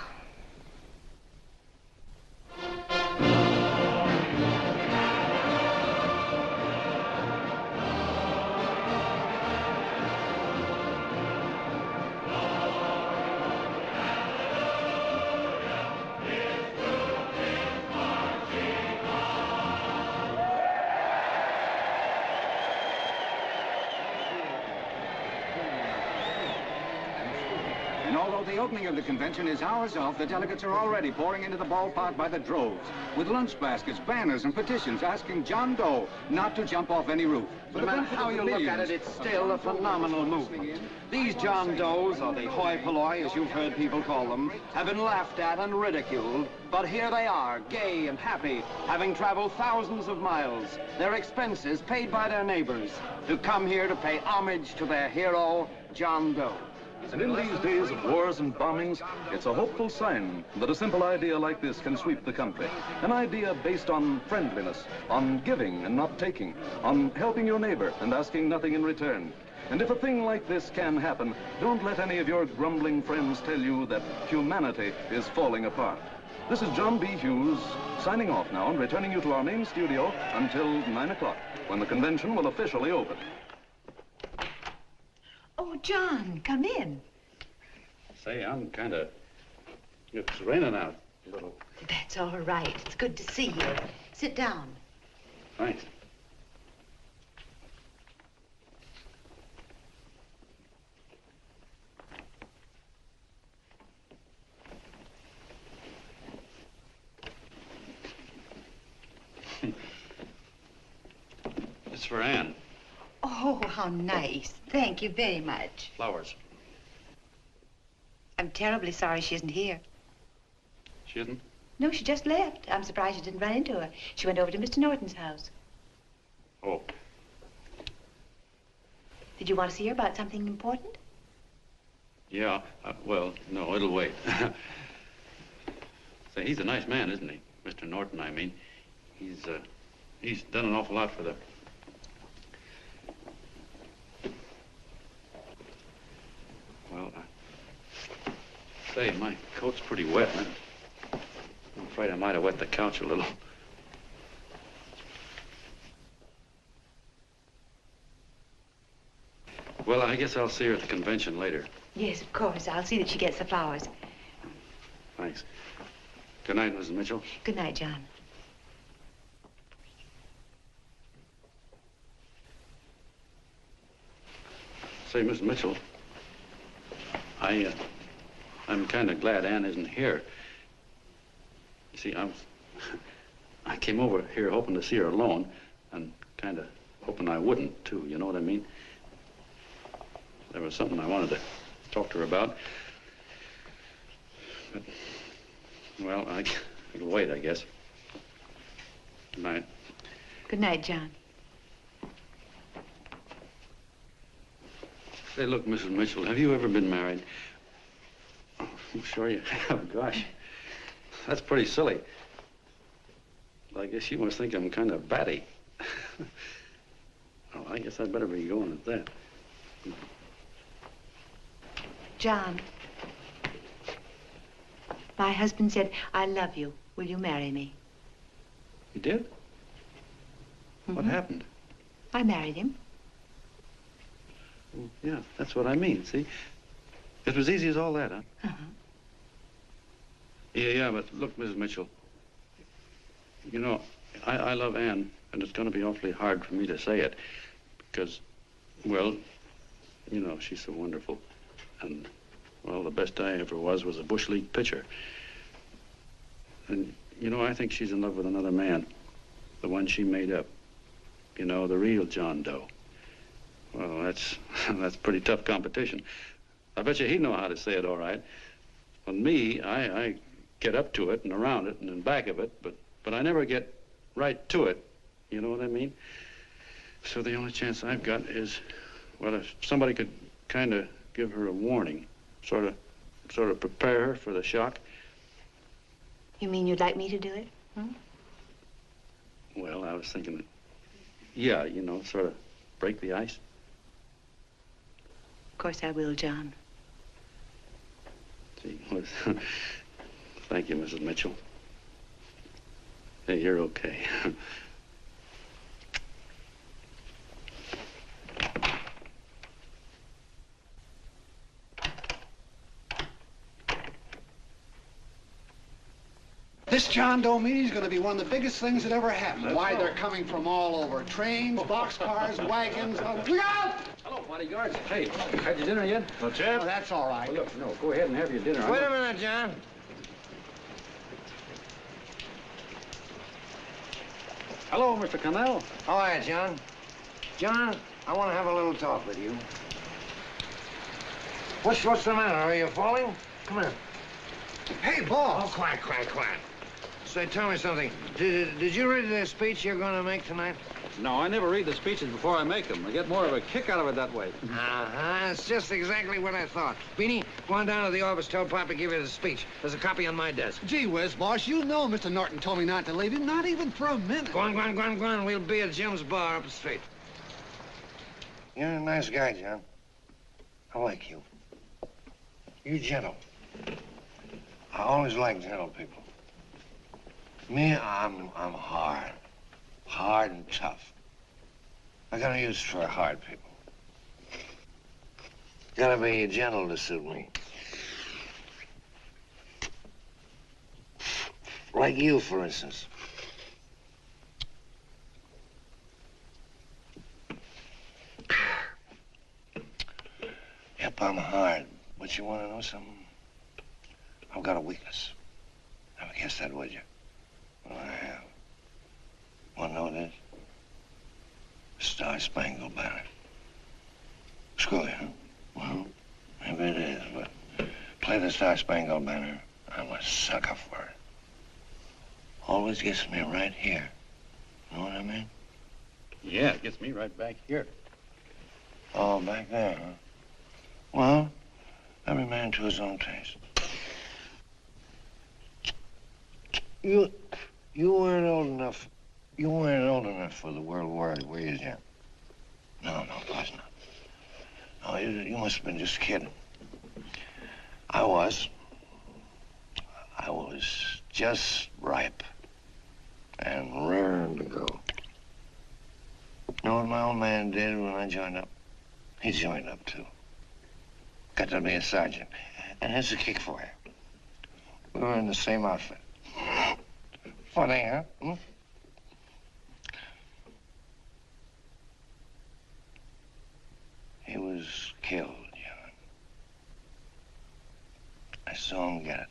H: And although the opening of the convention is hours off, the delegates are already pouring into the ballpark by the droves, with lunch baskets, banners, and petitions asking John Doe not to jump off any roof.
V: No matter how you look at it, it's still a phenomenal movement. These John Does, or the hoi polloi, as you've heard people call them, have been laughed at and ridiculed, but here they are, gay and happy, having traveled thousands of miles, their expenses paid by their neighbors, to come here to pay homage to their hero, John Doe.
W: And in these days of wars and bombings, it's a hopeful sign that a simple idea like this can sweep the country. An idea based on friendliness, on giving and not taking, on helping your neighbor and asking nothing in return. And if a thing like this can happen, don't let any of your grumbling friends tell you that humanity is falling apart. This is John B. Hughes signing off now and returning you to our main studio until 9 o'clock, when the convention will officially open.
O: Oh, John, come in.
L: Say, I'm kind of... It's raining out a little.
O: That's all right. It's good to see you. Sit down.
L: Thanks. It's for Anne.
O: Oh, how nice. Thank you very much.
L: Flowers.
O: I'm terribly sorry she isn't here.
L: She isn't?
O: No, she just left. I'm surprised you didn't run into her. She went over to Mr. Norton's house.
L: Oh.
O: Did you want to see her about something important?
L: Yeah, well, no, it'll wait. Say, he's a nice man, isn't he? Mr. Norton, I mean. He's done an awful lot for the... Well, say, my coat's pretty wet, and I'm afraid I might have wet the couch a little. Well, I guess I'll see her at the convention later.
O: Yes, of course. I'll see that she gets the flowers.
L: Thanks. Good night, Mrs. Mitchell.
O: Good night, John.
L: Say, Miss Mitchell, I'm kind of glad Anne isn't here. You see, I came over here hoping to see her alone, and kind of hoping I wouldn't, too, you know what I mean? There was something I wanted to talk to her about. But, well, it'll wait, I guess. Good night.
O: Good night, John.
L: Say, look, Mrs. Mitchell, have you ever been married? Oh, I'm sure you have. Gosh, that's pretty silly. I guess you must think I'm kind of batty. Well, I guess I'd better be going at that.
O: John, my husband said, I love you. Will you marry me?
L: You did? What happened?
O: I married him.
L: Well, yeah, that's what I mean, see? It was easy as all that, huh?
O: Uh-huh.
L: Yeah, but look, Mrs. Mitchell, you know, I love Ann, and it's going to be awfully hard for me to say it because, well, you know, she's so wonderful. And, well, the best I ever was a Bush League pitcher. And, you know, I think she's in love with another man, the one she made up. You know, the real John Doe. Well, that's pretty tough competition. I bet you he'd know how to say it all right. On me, I get up to it and around it and in back of it, but I never get right to it. You know what I mean? So the only chance I've got is, well, if somebody could kind of give her a warning, sort of prepare her for the shock.
O: You mean you'd like me to do it? Hmm?
L: Well, I was thinking, yeah, you know, sort of break the ice.
O: Of course I will, John.
L: Gee, well, thank you, Mrs. Mitchell. Hey, you're okay.
E: This John Doe meeting is going to be one of the biggest things that ever happened. Why, they're coming from all over. Trains, boxcars, wagons. Look out!
L: Hello, bodyguards. Hey, had your dinner yet?
E: Not yet. Oh, that's all right.
L: Well, look, no, go ahead and have your dinner.
A: Wait a minute, John.
L: Hello, Mr. Connell.
A: How are you, John? John, I want to have a little talk with you. What's the matter? Are you falling? Come here.
E: Hey, boss.
A: Oh, quiet. Say, tell me something. Did you read the speech you're going to make tonight?
L: No, I never read the speeches before I make them. I get more of a kick out of it that way.
A: Uh-huh. It's just exactly what I thought. Beanie, go on down to the office. Tell Pop to give you the speech. There's a copy on my desk.
E: Gee whiz, boss, you know Mr. Norton told me not to leave him, not even for a minute.
A: Go on. We'll be at Jim's bar up the street. You're a nice guy, John. I like you. You're gentle. I always like gentle people. Me, I'm hard. Hard and tough. I got no use for hard people. Gotta be gentle to suit me. Like you, for instance. Yep, I'm hard. But you want to know something? I've got a weakness. Never guess that, would you? Well, I have. Want to know what it is? Star-Spangled Banner. Screw you, huh? Well, maybe it is, but play the Star-Spangled Banner. I'm a sucker for it. Always gets me right here. Know what I mean?
L: Yeah, it gets me right back here.
A: Oh, back there, huh? Well, every man to his own taste. You weren't old enough. You weren't old enough for the World War, were you, Jim? No, of course not. No, you must have been just kidding. I was just ripe and raring to go. You know what my old man did when I joined up? He joined up, too. Got to be a sergeant. And here's a kick for you. We were in the same outfit. Funny, huh? Hmm? He was killed, John. I saw him get it.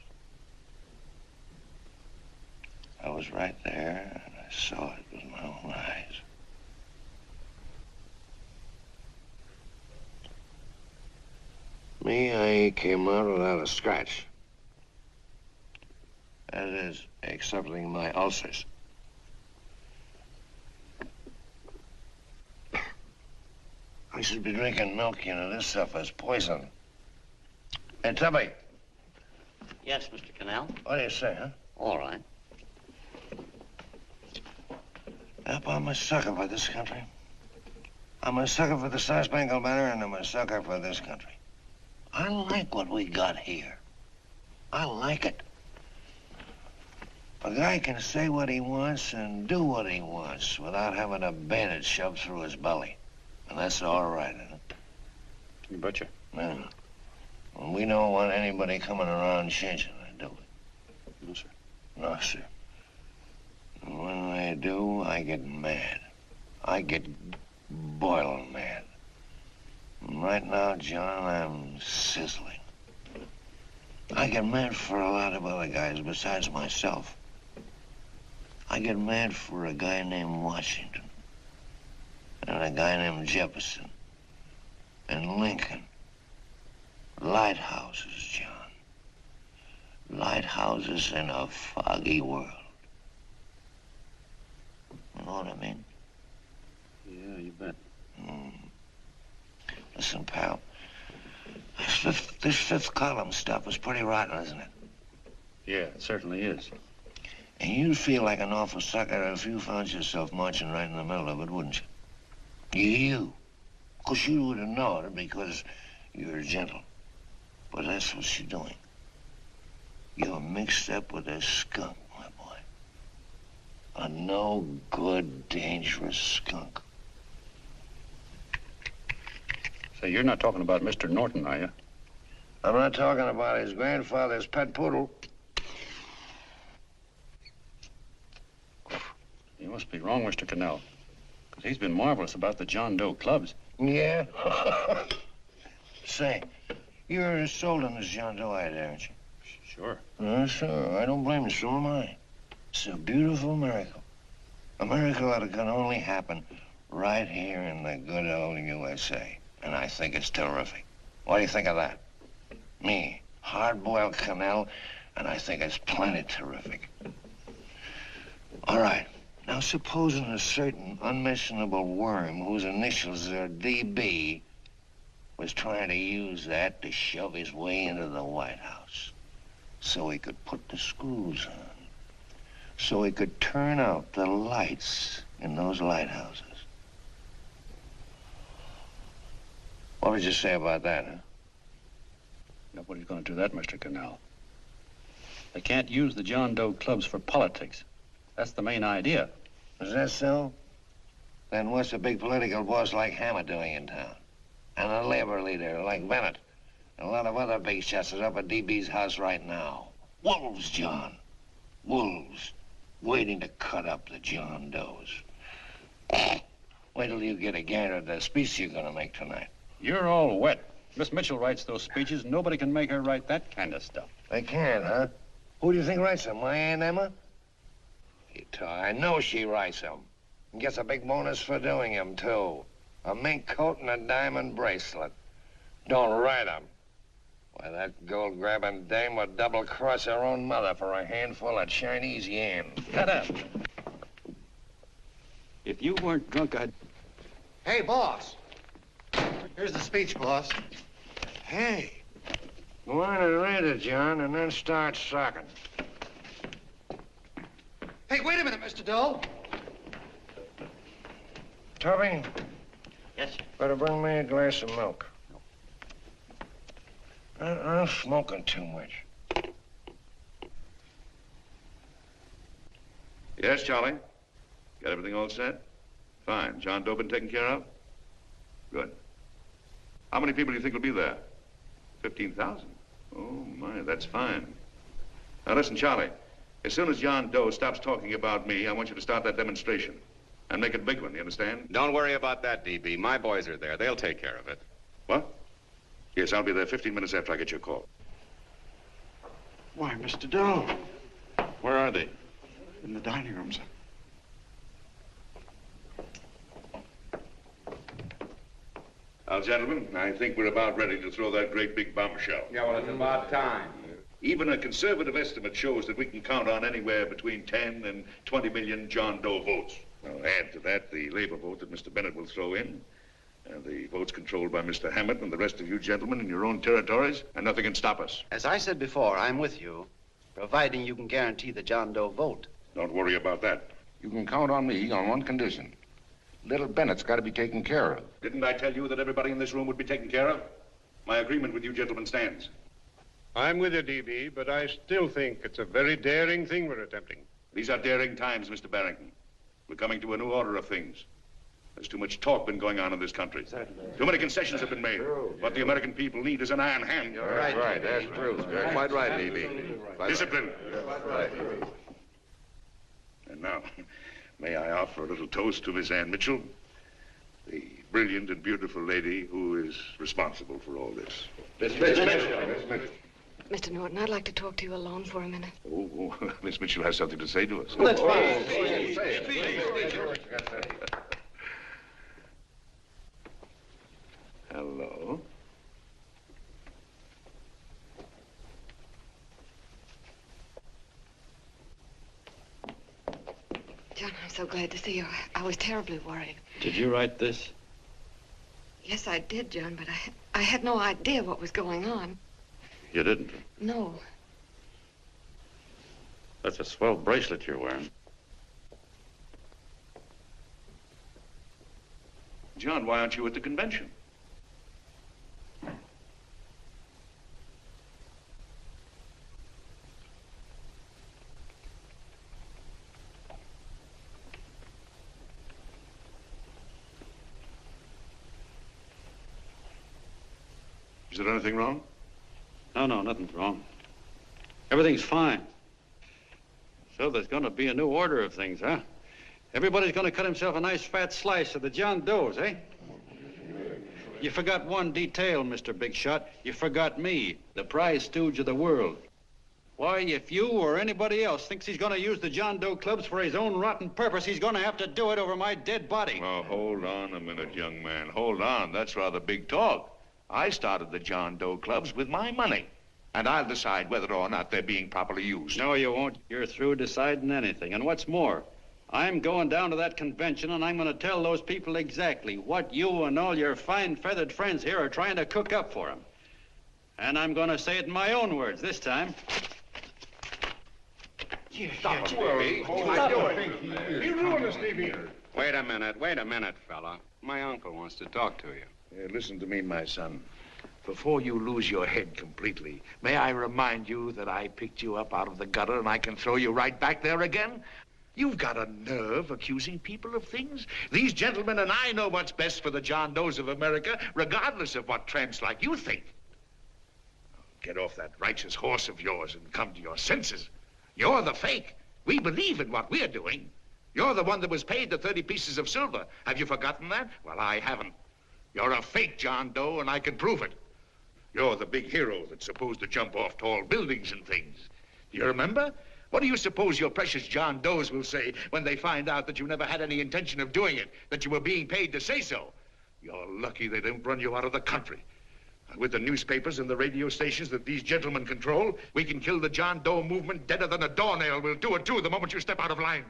A: I was right there, and I saw it with my own eyes. Me, I came out without a scratch. That is, excepting my ulcers. I should be drinking milk, you know. This stuff is poison. Hey, Tubby.
F: Yes, Mr. Connell.
A: What do you say, huh?
F: All right.
A: Yep, I'm a sucker for this country. I'm a sucker for the Star-Spangled Banner, and I'm a sucker for this country. I like what we got here. I like it.
M: A guy can say what he wants and do what he wants without having a bayonet shoved through his belly. And that's all right, huh?
L: You betcha.
M: Yeah. Well, we don't want anybody coming around changing it, do we?
L: No, sir.
M: No, sir. And when they do, I get mad. I get boiling mad. And right now, John, I'm sizzling. I get mad for a lot of other guys besides myself. I get mad for a guy named Washington, and a guy named Jefferson, and Lincoln. Lighthouses, John. Lighthouses in a foggy world. You know what I mean?
L: Yeah, you bet.
M: Listen, pal, this fifth column stuff is pretty rotten, isn't it?
L: Yeah, it certainly is.
M: And you'd feel like an awful sucker if you found yourself marching right in the middle of it, wouldn't you? You. Of course, you wouldn't know it because you're gentle. But that's what you're doing. You're mixed up with a skunk, my boy. A no-good, dangerous skunk.
L: Say, you're not talking about Mr. Norton, are you?
M: I'm not talking about his grandfather's pet poodle.
L: You must be wrong, Mr. Cannell. Because he's been marvelous about the John Doe clubs.
M: Yeah? Say, you're sold on this John Doe idea, aren't you?
L: Sure.
M: Sure. I don't blame you. So am I. It's a beautiful miracle. A miracle that can only happen right here in the good old USA. And I think it's terrific. What do you think of that? Me, hard-boiled Cannell, and I think it's plenty terrific. All right. Now, supposing a certain unmentionable worm whose initials are DB was trying to use that to shove his way into the White House so he could put the screws on, so he could turn out the lights in those lighthouses. What would you say about that, huh?
L: Nobody's going to do that, Mr. Cannell. They can't use the John Doe clubs for politics. That's the main idea.
M: Is that so? Then what's a big political boss like Hammer doing in town? And a labor leader like Bennett? And a lot of other big shots are up at DB's house right now. Wolves, John. Wolves. Waiting to cut up the John Does. Wait till you get a gander at the speech you're going to make tonight.
L: You're all wet. Miss Mitchell writes those speeches. Nobody can make her write that kind of stuff.
M: They can't, huh? Who do you think writes them? My Aunt Emma? I know she writes them. And gets a big bonus for doing them, too. A mink coat and a diamond bracelet. Don't write them. Why, that gold-grabbing dame would double-cross her own mother for a handful of Chinese yams.
L: Shut up. If you weren't drunk, I'd...
E: Hey, boss. Here's the speech, boss.
M: Hey. Go on and read it, John, and then start sucking.
E: Hey, wait a minute, Mr. Doe.
M: Tubby?
F: Yes, sir.
M: Better bring me a glass of milk. I'm smoking too much.
N: Yes, Charlie? Got everything all set? Fine. John Doe been taken care of? Good. How many people do you think will be there? 15,000? Oh, my, that's fine. Now, listen, Charlie. As soon as John Doe stops talking about me, I want you to start that demonstration. And make it a big one, you understand?
C: Don't worry about that, DB. My boys are there. They'll take care of it.
N: What? Yes, I'll be there 15 minutes after I get your call.
S: Why, Mr. Doe.
L: Where are they?
S: In the dining room, sir.
N: Now, gentlemen, I think we're about ready to throw that great big bombshell.
C: Yeah, well, it's about time.
N: Even a conservative estimate shows that we can count on anywhere between 10 and 20 million John Doe votes. Now, add to that the labor vote that Mr. Bennett will throw in, and the votes controlled by Mr. Hammett and the rest of you gentlemen in your own territories, and nothing can stop us.
P: As I said before, I'm with you, providing you can guarantee the John Doe vote.
N: Don't worry about that.
R: You can count on me on one condition. Little Bennett's got to be taken care of.
N: Didn't I tell you that everybody in this room would be taken care of? My agreement with you gentlemen stands.
G: I'm with you, DB, but I still think it's a very daring thing we're attempting.
N: These are daring times, Mr. Barrington. We're coming to a new order of things. There's too much talk been going on in this country. Too many concessions have been made. What the American people need is an iron hand.
J: You're right. That's true. You're quite right, Levy.
N: Discipline. Right. And now, may I offer a little toast to Miss Ann Mitchell, the brilliant and beautiful lady who is responsible for all this.
B: Miss Mr. Norton, I'd like to talk to you alone for a minute.
N: Oh, Miss Mitchell has something to say to us.
B: That's fine.
N: Hello.
B: John, I'm so glad to see you. I was terribly worried.
L: Did you write this?
B: Yes, I did, John, but I had no idea what was going on.
L: You didn't?
B: No.
L: That's a swell bracelet you're wearing.
N: John, why aren't you at the convention? Is there anything wrong?
L: No, nothing's wrong. Everything's fine. So there's going to be a new order of things, huh? Everybody's going to cut himself a nice fat slice of the John Does, eh? You forgot one detail, Mr. Big Shot. You forgot me, the prize stooge of the world. Why, if you or anybody else thinks he's going to use the John Doe clubs for his own rotten purpose, he's going to have to do it over my dead body.
N: Oh, hold on a minute, young man. Hold on. That's rather big talk. I started the John Doe clubs with my money. And I'll decide whether or not they're being properly used.
L: No, you won't. You're through deciding anything. And what's more, I'm going down to that convention and I'm going to tell those people exactly what you and all your fine feathered friends here are trying to cook up for them. And I'm going to say it in my own words this time.
N: Stop it, baby.
J: You ruined us, Stevie.
C: Wait a minute, fella. My uncle wants to talk to you.
R: Listen to me, my son. Before you lose your head completely, may I remind you that I picked you up out of the gutter and I can throw you right back there again? You've got a nerve accusing people of things. These gentlemen and I know what's best for the John Does of America, regardless of what tramps like you think. Get off that righteous horse of yours and come to your senses. You're the fake. We believe in what we're doing. You're the one that was paid the 30 pieces of silver. Have you forgotten that? Well, I haven't. You're a fake John Doe, and I can prove it. You're the big hero that's supposed to jump off tall buildings and things. Do you remember? What do you suppose your precious John Does will say when they find out that you never had any intention of doing it, that you were being paid to say so? You're lucky they didn't run you out of the country. With the newspapers and the radio stations that these gentlemen control, we can kill the John Doe movement deader than a doornail. We'll do it, too, the moment you step out of line.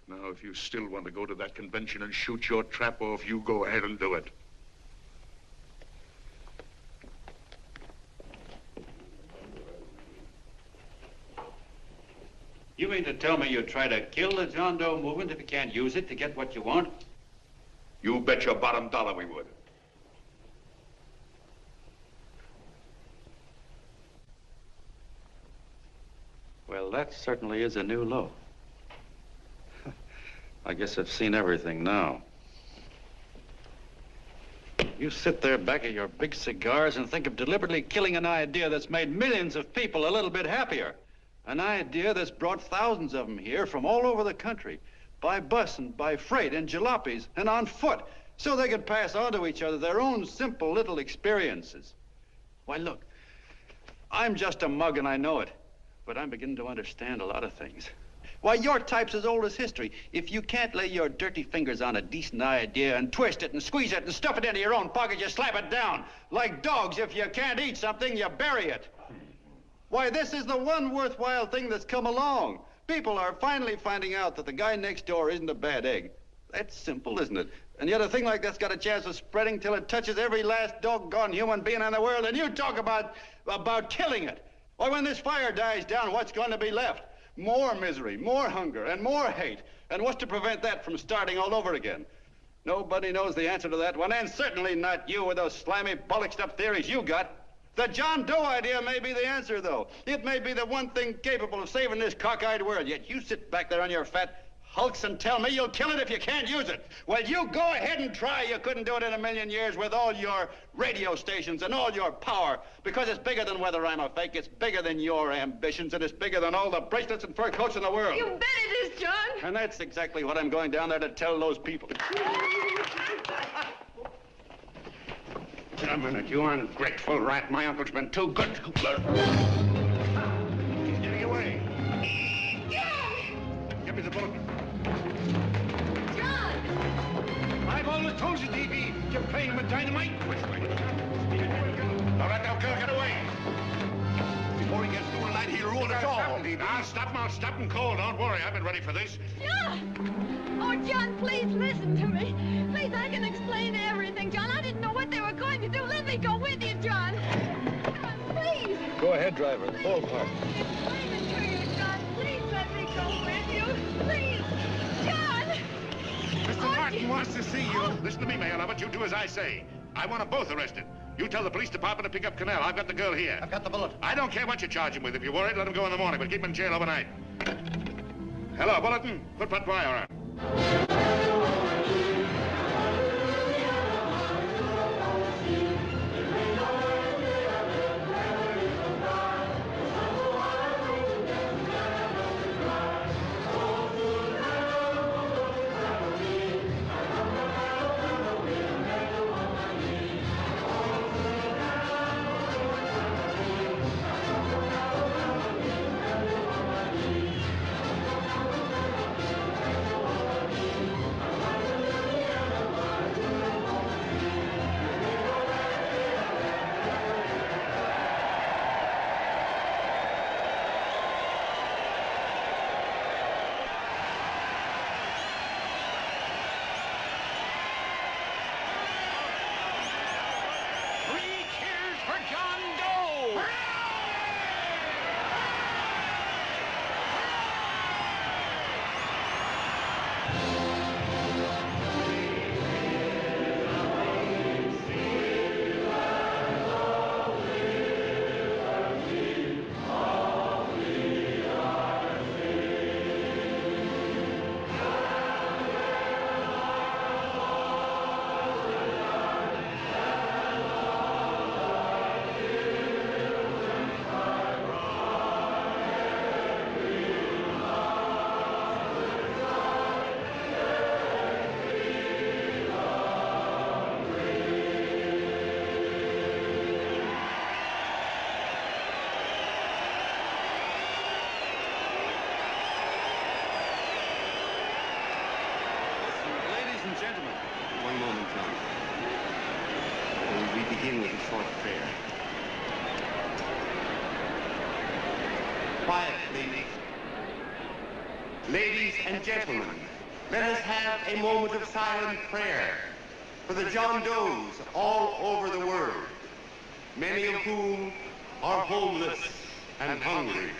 R: Now, if you still want to go to that convention and shoot your trap off, you go ahead and do it.
L: You mean to tell me you'd try to kill the John Doe movement if you can't use it to get what you want?
N: You bet your bottom dollar we would.
L: Well, that certainly is a new low. I guess I've seen everything now. You sit there back of your big cigars and think of deliberately killing an idea that's made millions of people a little bit happier. An idea that's brought thousands of them here from all over the country, by bus and by freight and jalopies and on foot, so they could pass on to each other their own simple little experiences. Why, look, I'm just a mug and I know it, but I'm beginning to understand a lot of things. Why, your type's as old as history. If you can't lay your dirty fingers on a decent idea and twist it and squeeze it and stuff it into your own pocket, you slap it down. Like dogs, if you can't eat something, you bury it. Why, this is the one worthwhile thing that's come along. People are finally finding out that the guy next door isn't a bad egg. That's simple, isn't it? And yet a thing like that's got a chance of spreading till it touches every last doggone human being in the world, and you talk about killing it. Why, when this fire dies down, what's going to be left? More misery, more hunger, and more hate. And what's to prevent that from starting all over again? Nobody knows the answer to that one, and certainly not you with those slimy, bollocksed up theories you got.
D: The John Doe idea may be the answer, though. It may be the one thing capable of saving this cockeyed world. Yet you sit back there on your fat hulks and tell me you'll kill it if you can't use it. Well, you go ahead and try. You couldn't do it in a million years with all your radio stations and all your power. Because it's bigger than whether I'm a fake. It's bigger than your ambitions, and it's bigger than all the bracelets and fur coats in the world.
B: You bet it is, John.
D: And that's exactly what I'm going down there to tell those people.
R: A minute, you ungrateful rat. My uncle's been too good. Getting away. Give me the bullet.
B: John!
R: I've always told you, D.B., you're playing with dynamite. Which way? All right, now, girl, get away. Before he gets through tonight, he'll rule us all. Now, stop him cold. Don't worry, I've been ready for this.
K: John! Oh, John, please listen to me. Please, I can explain everything, John. I didn't know what they were going to do. Let me go with you, John. John, please.
J: Go ahead, driver. The ballpark.
K: Explain it to you, John. Please let me go with you. Please. John!
R: Mr. Martin wants to see you. Listen to me, Mayor Lovett. You do as I say. I want them both arrested. You tell the police department to pick up Cannell. I've got the girl here.
P: I've got the bullet.
R: I don't care what you charge him with. If you're worried, let him go in the morning, but keep him in jail overnight. Hello, Bulletin. Put that wire on.
C: Gentlemen, one moment, John. We begin with a short prayer.
T: Quiet, please. Ladies and gentlemen, let us have a moment of silent prayer for the John Does all over the world, many of whom are homeless and hungry.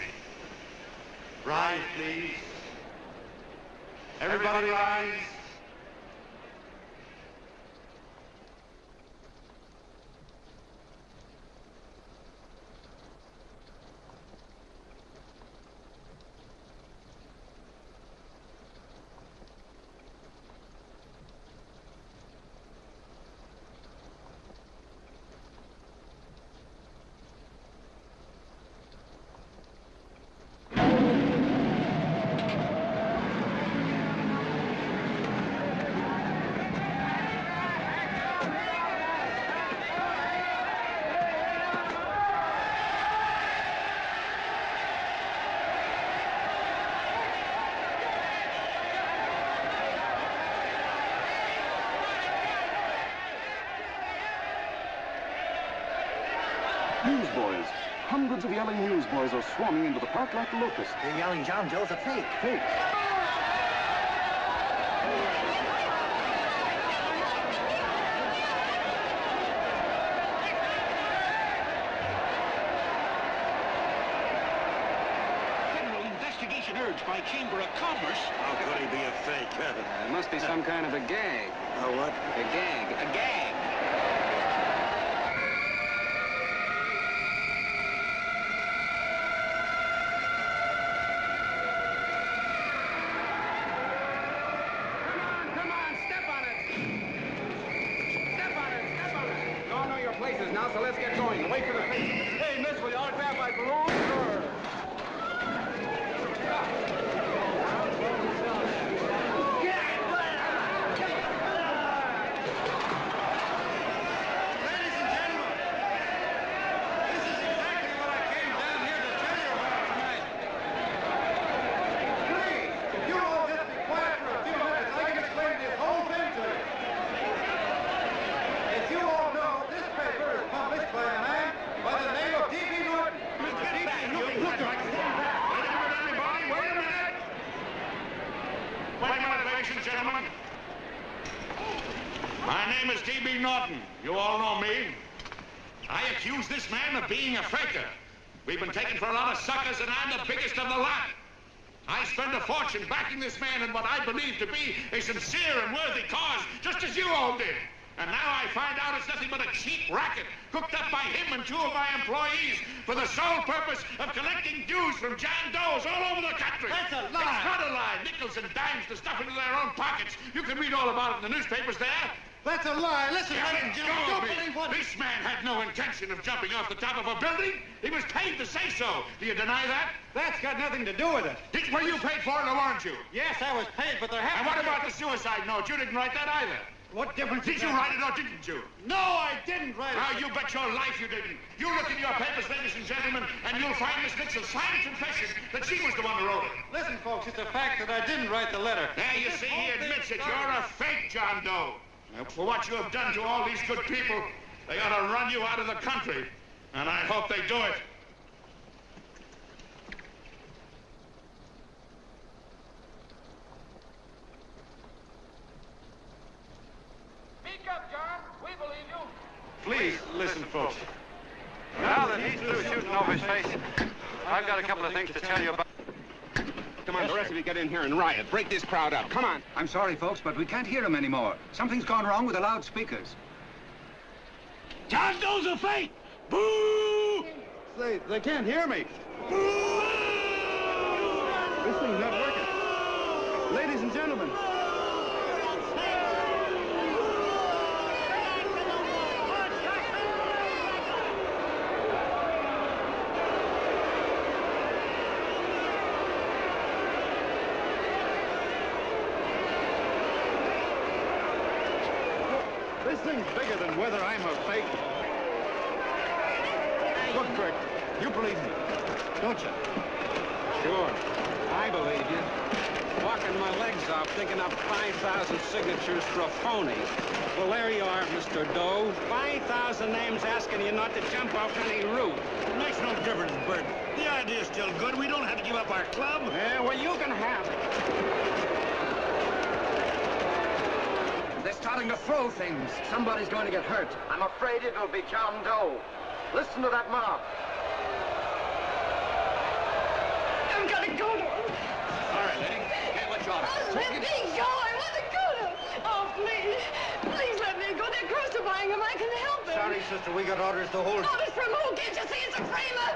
T: Rise, please. Everybody rise.
W: Newsboys. Hundreds of yelling newsboys are swarming into the park like locusts.
P: They're yelling John Doe's a fake.
W: Fake.
S: General investigation urged by Chamber of Commerce.
J: How could he be a fake?
C: It must be some kind of a gag.
J: A what?
C: A gag. A gag.
H: now, so let's get going. Wait for the face. Hey, miss, will you autograph my balloon? Sure.
S: Gentlemen, my name is D.B. Norton. You all know me. I accuse this man of being a faker. We've been taken for a lot of suckers, and I'm the biggest of the lot. I spent a fortune backing this man in what I believe to be a sincere and worthy cause, just as you all did. And now I find out it's nothing but a cheap racket cooked up by him and 2 of my employees for the sole purpose of collecting dues from John Does all over the country.
D: That's a lie.
S: It's not a lie. Nickels and dimes to stuff into their own pockets. You can read all about it in the newspapers there.
D: That's a lie. Listen,
S: Let go of me. This man had no intention of jumping off the top of a building. He was paid to say so. Do you deny that?
D: That's got nothing to do with it.
S: Were you paid for it or weren't you?
D: Yes, I was paid, but there happened.
S: And what about the suicide note? You didn't write that either.
D: What difference
S: Did you write it or didn't you?
D: No, I didn't write it.
S: Now, you bet your life you didn't. You look in your papers, ladies and gentlemen, and you'll find Miss Nixon's signed confession that she was the one who wrote it.
D: Listen, folks, it's a fact that I didn't write the letter.
S: There, you see, he admits it. You're a fake, John Doe. Now, for what you have done to all these good people, they ought to run you out of the country. And I hope they do it.
H: Speak up, John. We believe you.
L: Please, listen, folks. Now that he's through shooting over his face, I've got a couple of things to tell you about.
H: Come on, the rest of you get in here and riot. Break this crowd up. Come on.
V: I'm sorry, folks, but we can't hear him anymore. Something's gone wrong with the loudspeakers.
S: John Doe's a fake! Boo!
D: They can't hear me. This thing's not working. Ladies and gentlemen. This thing's bigger than whether I'm a fake. Look, Kurt, you believe me, don't you?
V: Sure. I believe you. Walking my legs off, digging up 5,000 signatures for a phony. Well, there you are, Mr. Doe. 5,000 names asking you not to jump off any roof.
S: It makes no difference, Bert. The idea's still good. We don't have to give up our club.
V: Yeah, well, you can have it. They're starting to throw things. Somebody's going to get hurt.
H: I'm afraid it'll be John Doe. Listen to that mob.
K: I've got to go to him.
H: All right, lady. Can't let you out.
K: Oh, let me go. I want to go to him. Oh, please. Please let me go. They're crucifying him. I can help him.
A: Sorry, sister. We got orders to hold.
K: Orders from who? Can't you see it's a framer?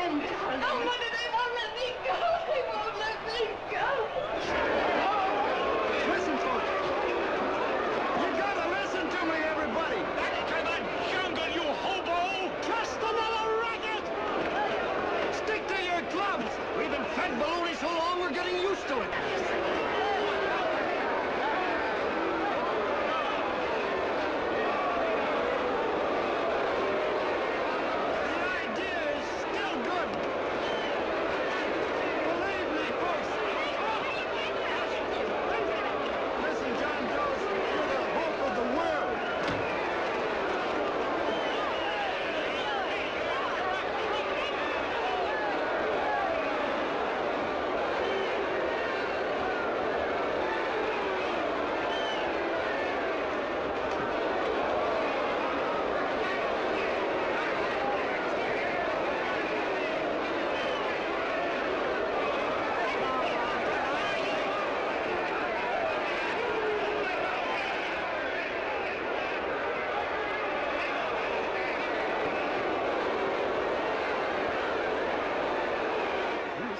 K: And oh, mother, they won't let me go. They won't let me go.
D: Listen, folks. You gotta listen to me, everybody.
S: Back to the jungle, you hobo!
D: Just another racket. Stick to your clubs. We've been fed baloney so long, we're getting used to it.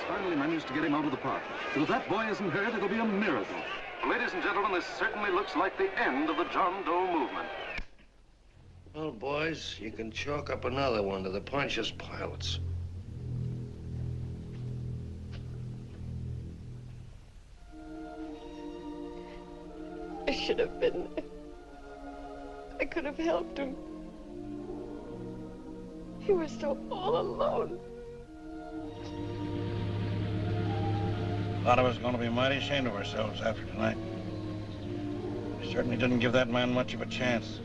W: Finally managed to get him out of the park. But if that boy isn't hurt, it'll be a miracle. Ladies and gentlemen, this certainly looks like the end of the John Doe movement.
M: Well, boys, you can chalk up another one to the Pontius Pilates.
K: I should have been there. I could have helped him. He was so all alone.
L: A lot of us are going to be mighty ashamed of ourselves after tonight. We certainly didn't give that man much of a chance.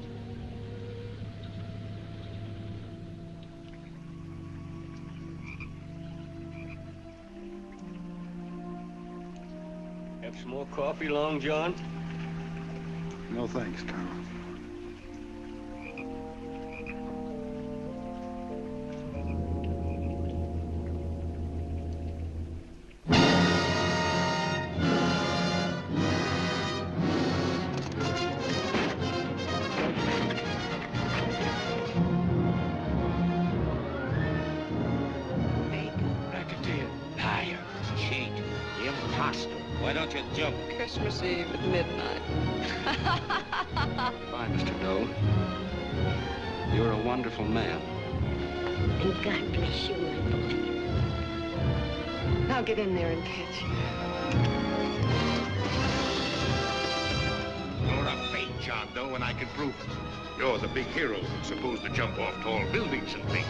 J: Have some more coffee, Long John?
E: No thanks, Carl.
M: Why don't you jump?
K: Christmas Eve at midnight.
C: Bye, Mr. Doe. You're a wonderful man.
B: And God bless you, my boy. Now get in there and catch.
N: You're a fake John Doe, and I can prove it. You're the big hero who's supposed to jump off tall buildings and things.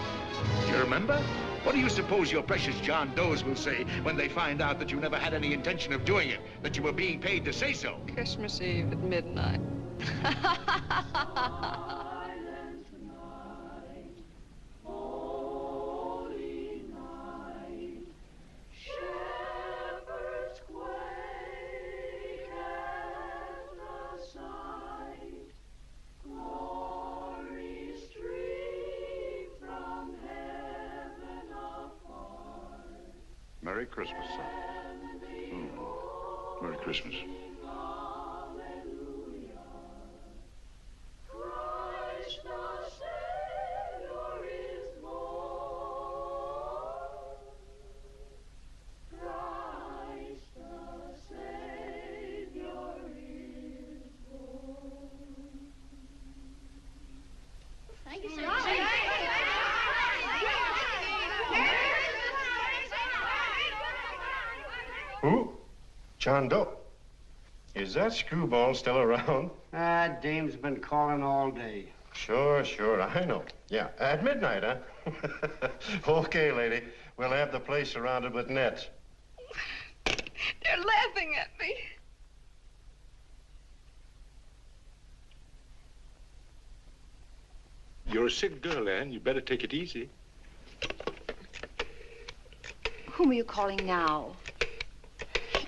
N: Do you remember? What do you suppose your precious John Does will say when they find out that you never had any intention of doing it, that you were being paid to say so?
K: Christmas Eve at midnight.
N: Merry Christmas, son. Merry Christmas.
K: Thank you, sir.
G: Who? John Doe. Is that screwball still around?
P: Dame's been calling all day.
G: Sure, I know. Yeah, at midnight, huh? Okay, lady. We'll have the place surrounded with nets.
K: They're laughing at me.
N: You're a sick girl, Anne. You better take it easy.
O: Whom are you calling now?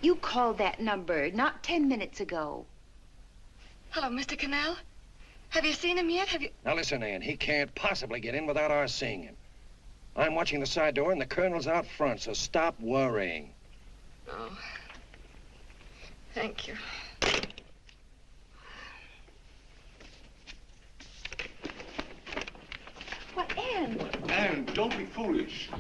O: You called that number not 10 minutes ago.
K: Hello, Mr. Canal. Have you seen him yet? Have you...
J: Now listen, Ann, he can't possibly get in without our seeing him. I'm watching the side door and the colonel's out front, so stop worrying.
K: Oh. Thank you.
O: What, Ann?
N: Anne, don't be foolish.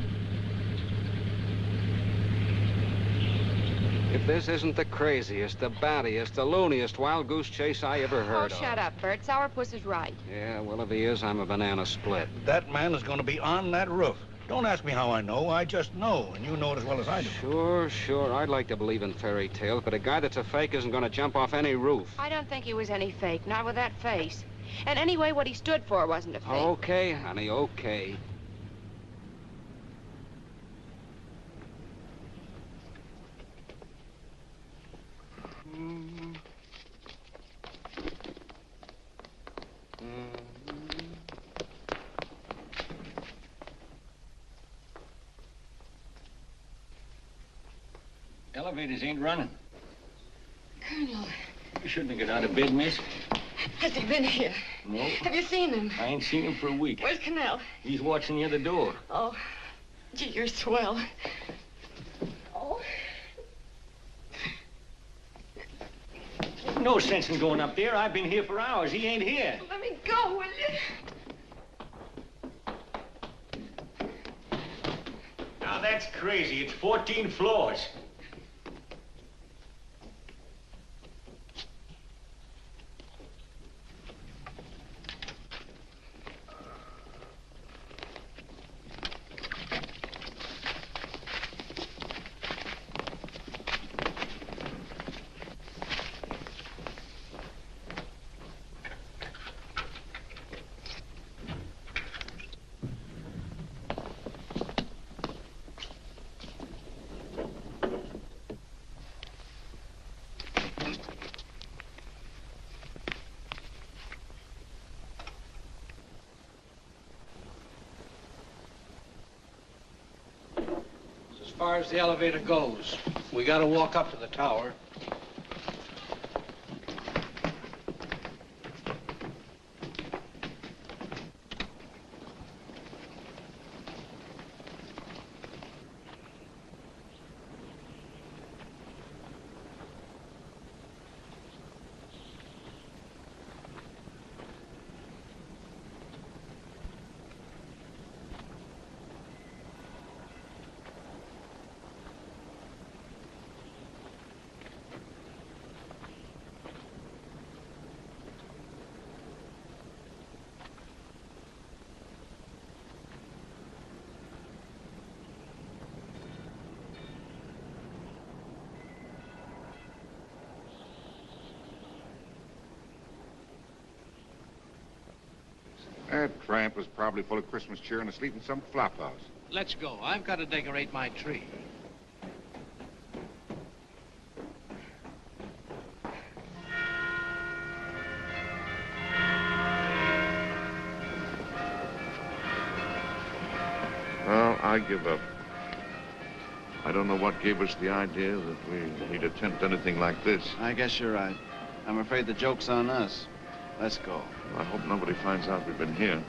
C: If this isn't the craziest, the battiest, the looniest wild goose chase I ever heard of.
I: Shut up, Bert. Sourpuss is right.
C: Yeah, well, if he is, I'm a banana split.
L: That man is going to be on that roof. Don't ask me how I know. I just know, and you know it as well as I do.
C: Sure. I'd like to believe in fairy tales, but a guy that's a fake isn't going to jump off any roof.
I: I don't think he was any fake, not with that face. And anyway, what he stood for wasn't a fake.
C: Okay, honey, okay.
J: Elevators ain't running.
B: Colonel,
J: You shouldn't have got out of bed, miss.
B: has he been here?
J: No.
B: Have you seen him?
J: I ain't seen him for a week.
B: Where's Canal?
J: He's watching the other door.
B: Oh, gee, you're swell. Oh.
J: No sense in going up there. I've been here for hours. He ain't here.
B: Let me go, will you?
J: Now, that's crazy. It's 14 floors.
F: far as the elevator goes. We gotta walk up to the tower.
S: That tramp was probably full of Christmas cheer and asleep in some flop house.
F: Let's go. I've got to decorate my tree.
S: Well, I give up. I don't know what gave us the idea that we'd attempt anything like this.
P: I guess you're right. I'm afraid the joke's on us. Let's go.
S: I hope nobody finds out we've been here.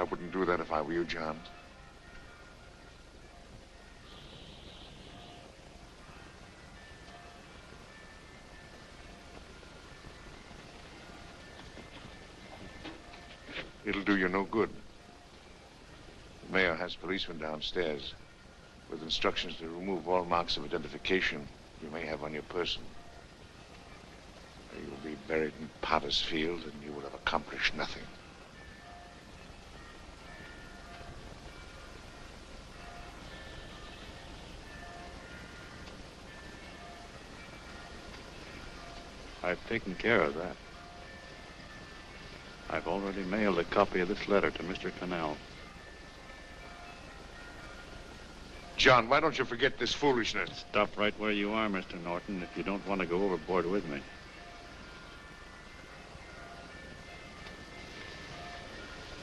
S: I wouldn't do that if I were you, John. It'll do you no good. The mayor has policemen downstairs with instructions to remove all marks of identification you may have on your person. You'll be buried in Potter's Field and you will have accomplished nothing.
Q: I've taken care of that. I've already mailed a copy of this letter to Mr. Cannell.
S: John, why don't you forget this foolishness?
Q: Stop right where you are, Mr. Norton, if you don't want to go overboard with me.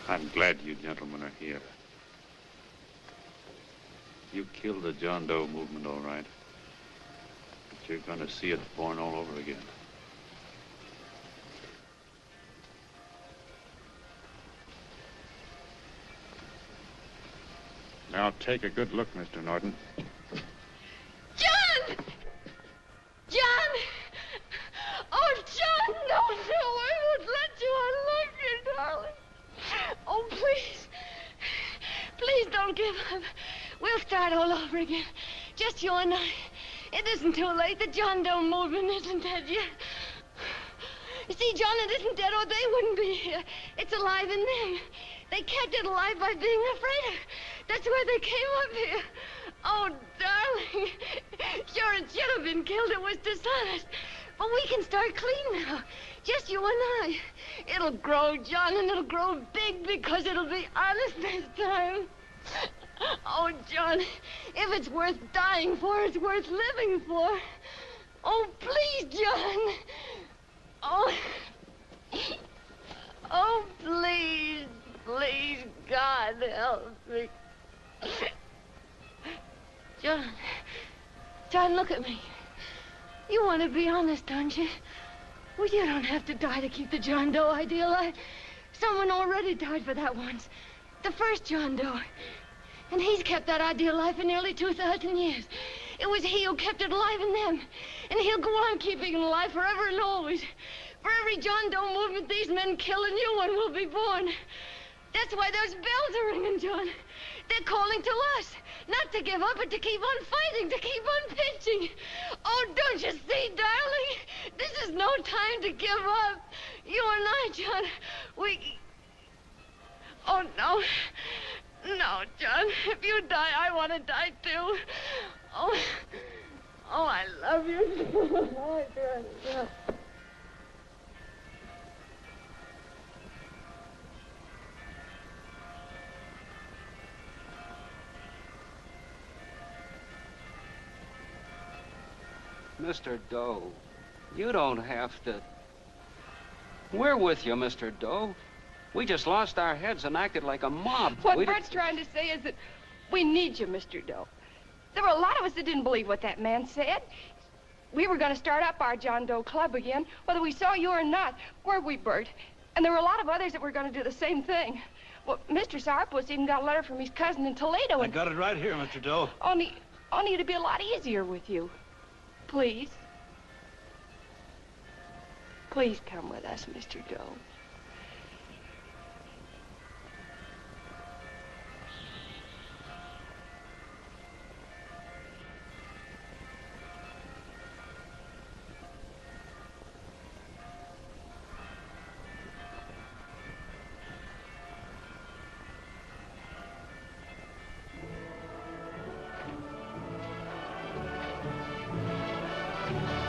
Q: I'm glad you gentlemen are here. You killed the John Doe movement, all right. But you're going to see it born all over again. Now take a good look, Mr. Norton.
K: John! John! Oh, John, no, I won't let you. I love you, darling. Oh, please. Please don't give up. We'll start all over again. Just you and I. It isn't too late. The John Doe movement isn't dead yet. You see, John, it isn't dead or they wouldn't be here. It's alive in them. They kept it alive by being afraid of. That's why they came up here. Oh, killed it was dishonest. But we can start clean now. Just you and I. It'll grow, John, and it'll grow big because it'll be honest this time. Oh, John, if it's worth dying for, it's worth living for. Oh, please, John. Oh. Oh, please, please, God, help me. John, look at me. You want to be honest, don't you? Well, you don't have to die to keep the John Doe idea alive. Someone already died for that once. The first John Doe. And he's kept that idea alive for nearly 2,000 years. It was he who kept it alive in them. And he'll go on keeping it alive forever and always. For every John Doe movement these men kill, a new one will be born. That's why those bells are ringing, John. They're calling to us. Not to give up, but to keep on fighting, to keep on pitching. Oh, don't you see, darling? This is no time to give up. You and I, John, we... Oh, no. No, John. If you die, I want to die, too. Oh, I love you. Oh, John.
C: Mr. Doe, you don't have to... We're with you, Mr. Doe. We just lost our heads and acted like a mob.
I: What Bert's trying to say is that we need you, Mr. Doe. There were a lot of us that didn't believe what that man said. We were going to start up our John Doe Club again, whether we saw you or not. Weren't we, Bert? And there were a lot of others that were going to do the same thing. Well, Mr. Sourpuss even got a letter from his cousin in Toledo.
Q: I got it right here, Mr. Doe.
I: Only it'd be a lot easier with you. Please. Please come with us, Mr. Doe.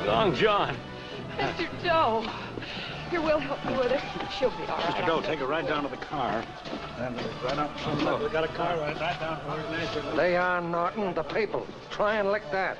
Q: Long John.
I: Mr. Doe. Here, we'll help you with it. She'll be all right.
Q: Mr. Doe, take her right down to the car. And right up from the we got a car right down to where
J: Lay on, Norton. The people. Try and lick that.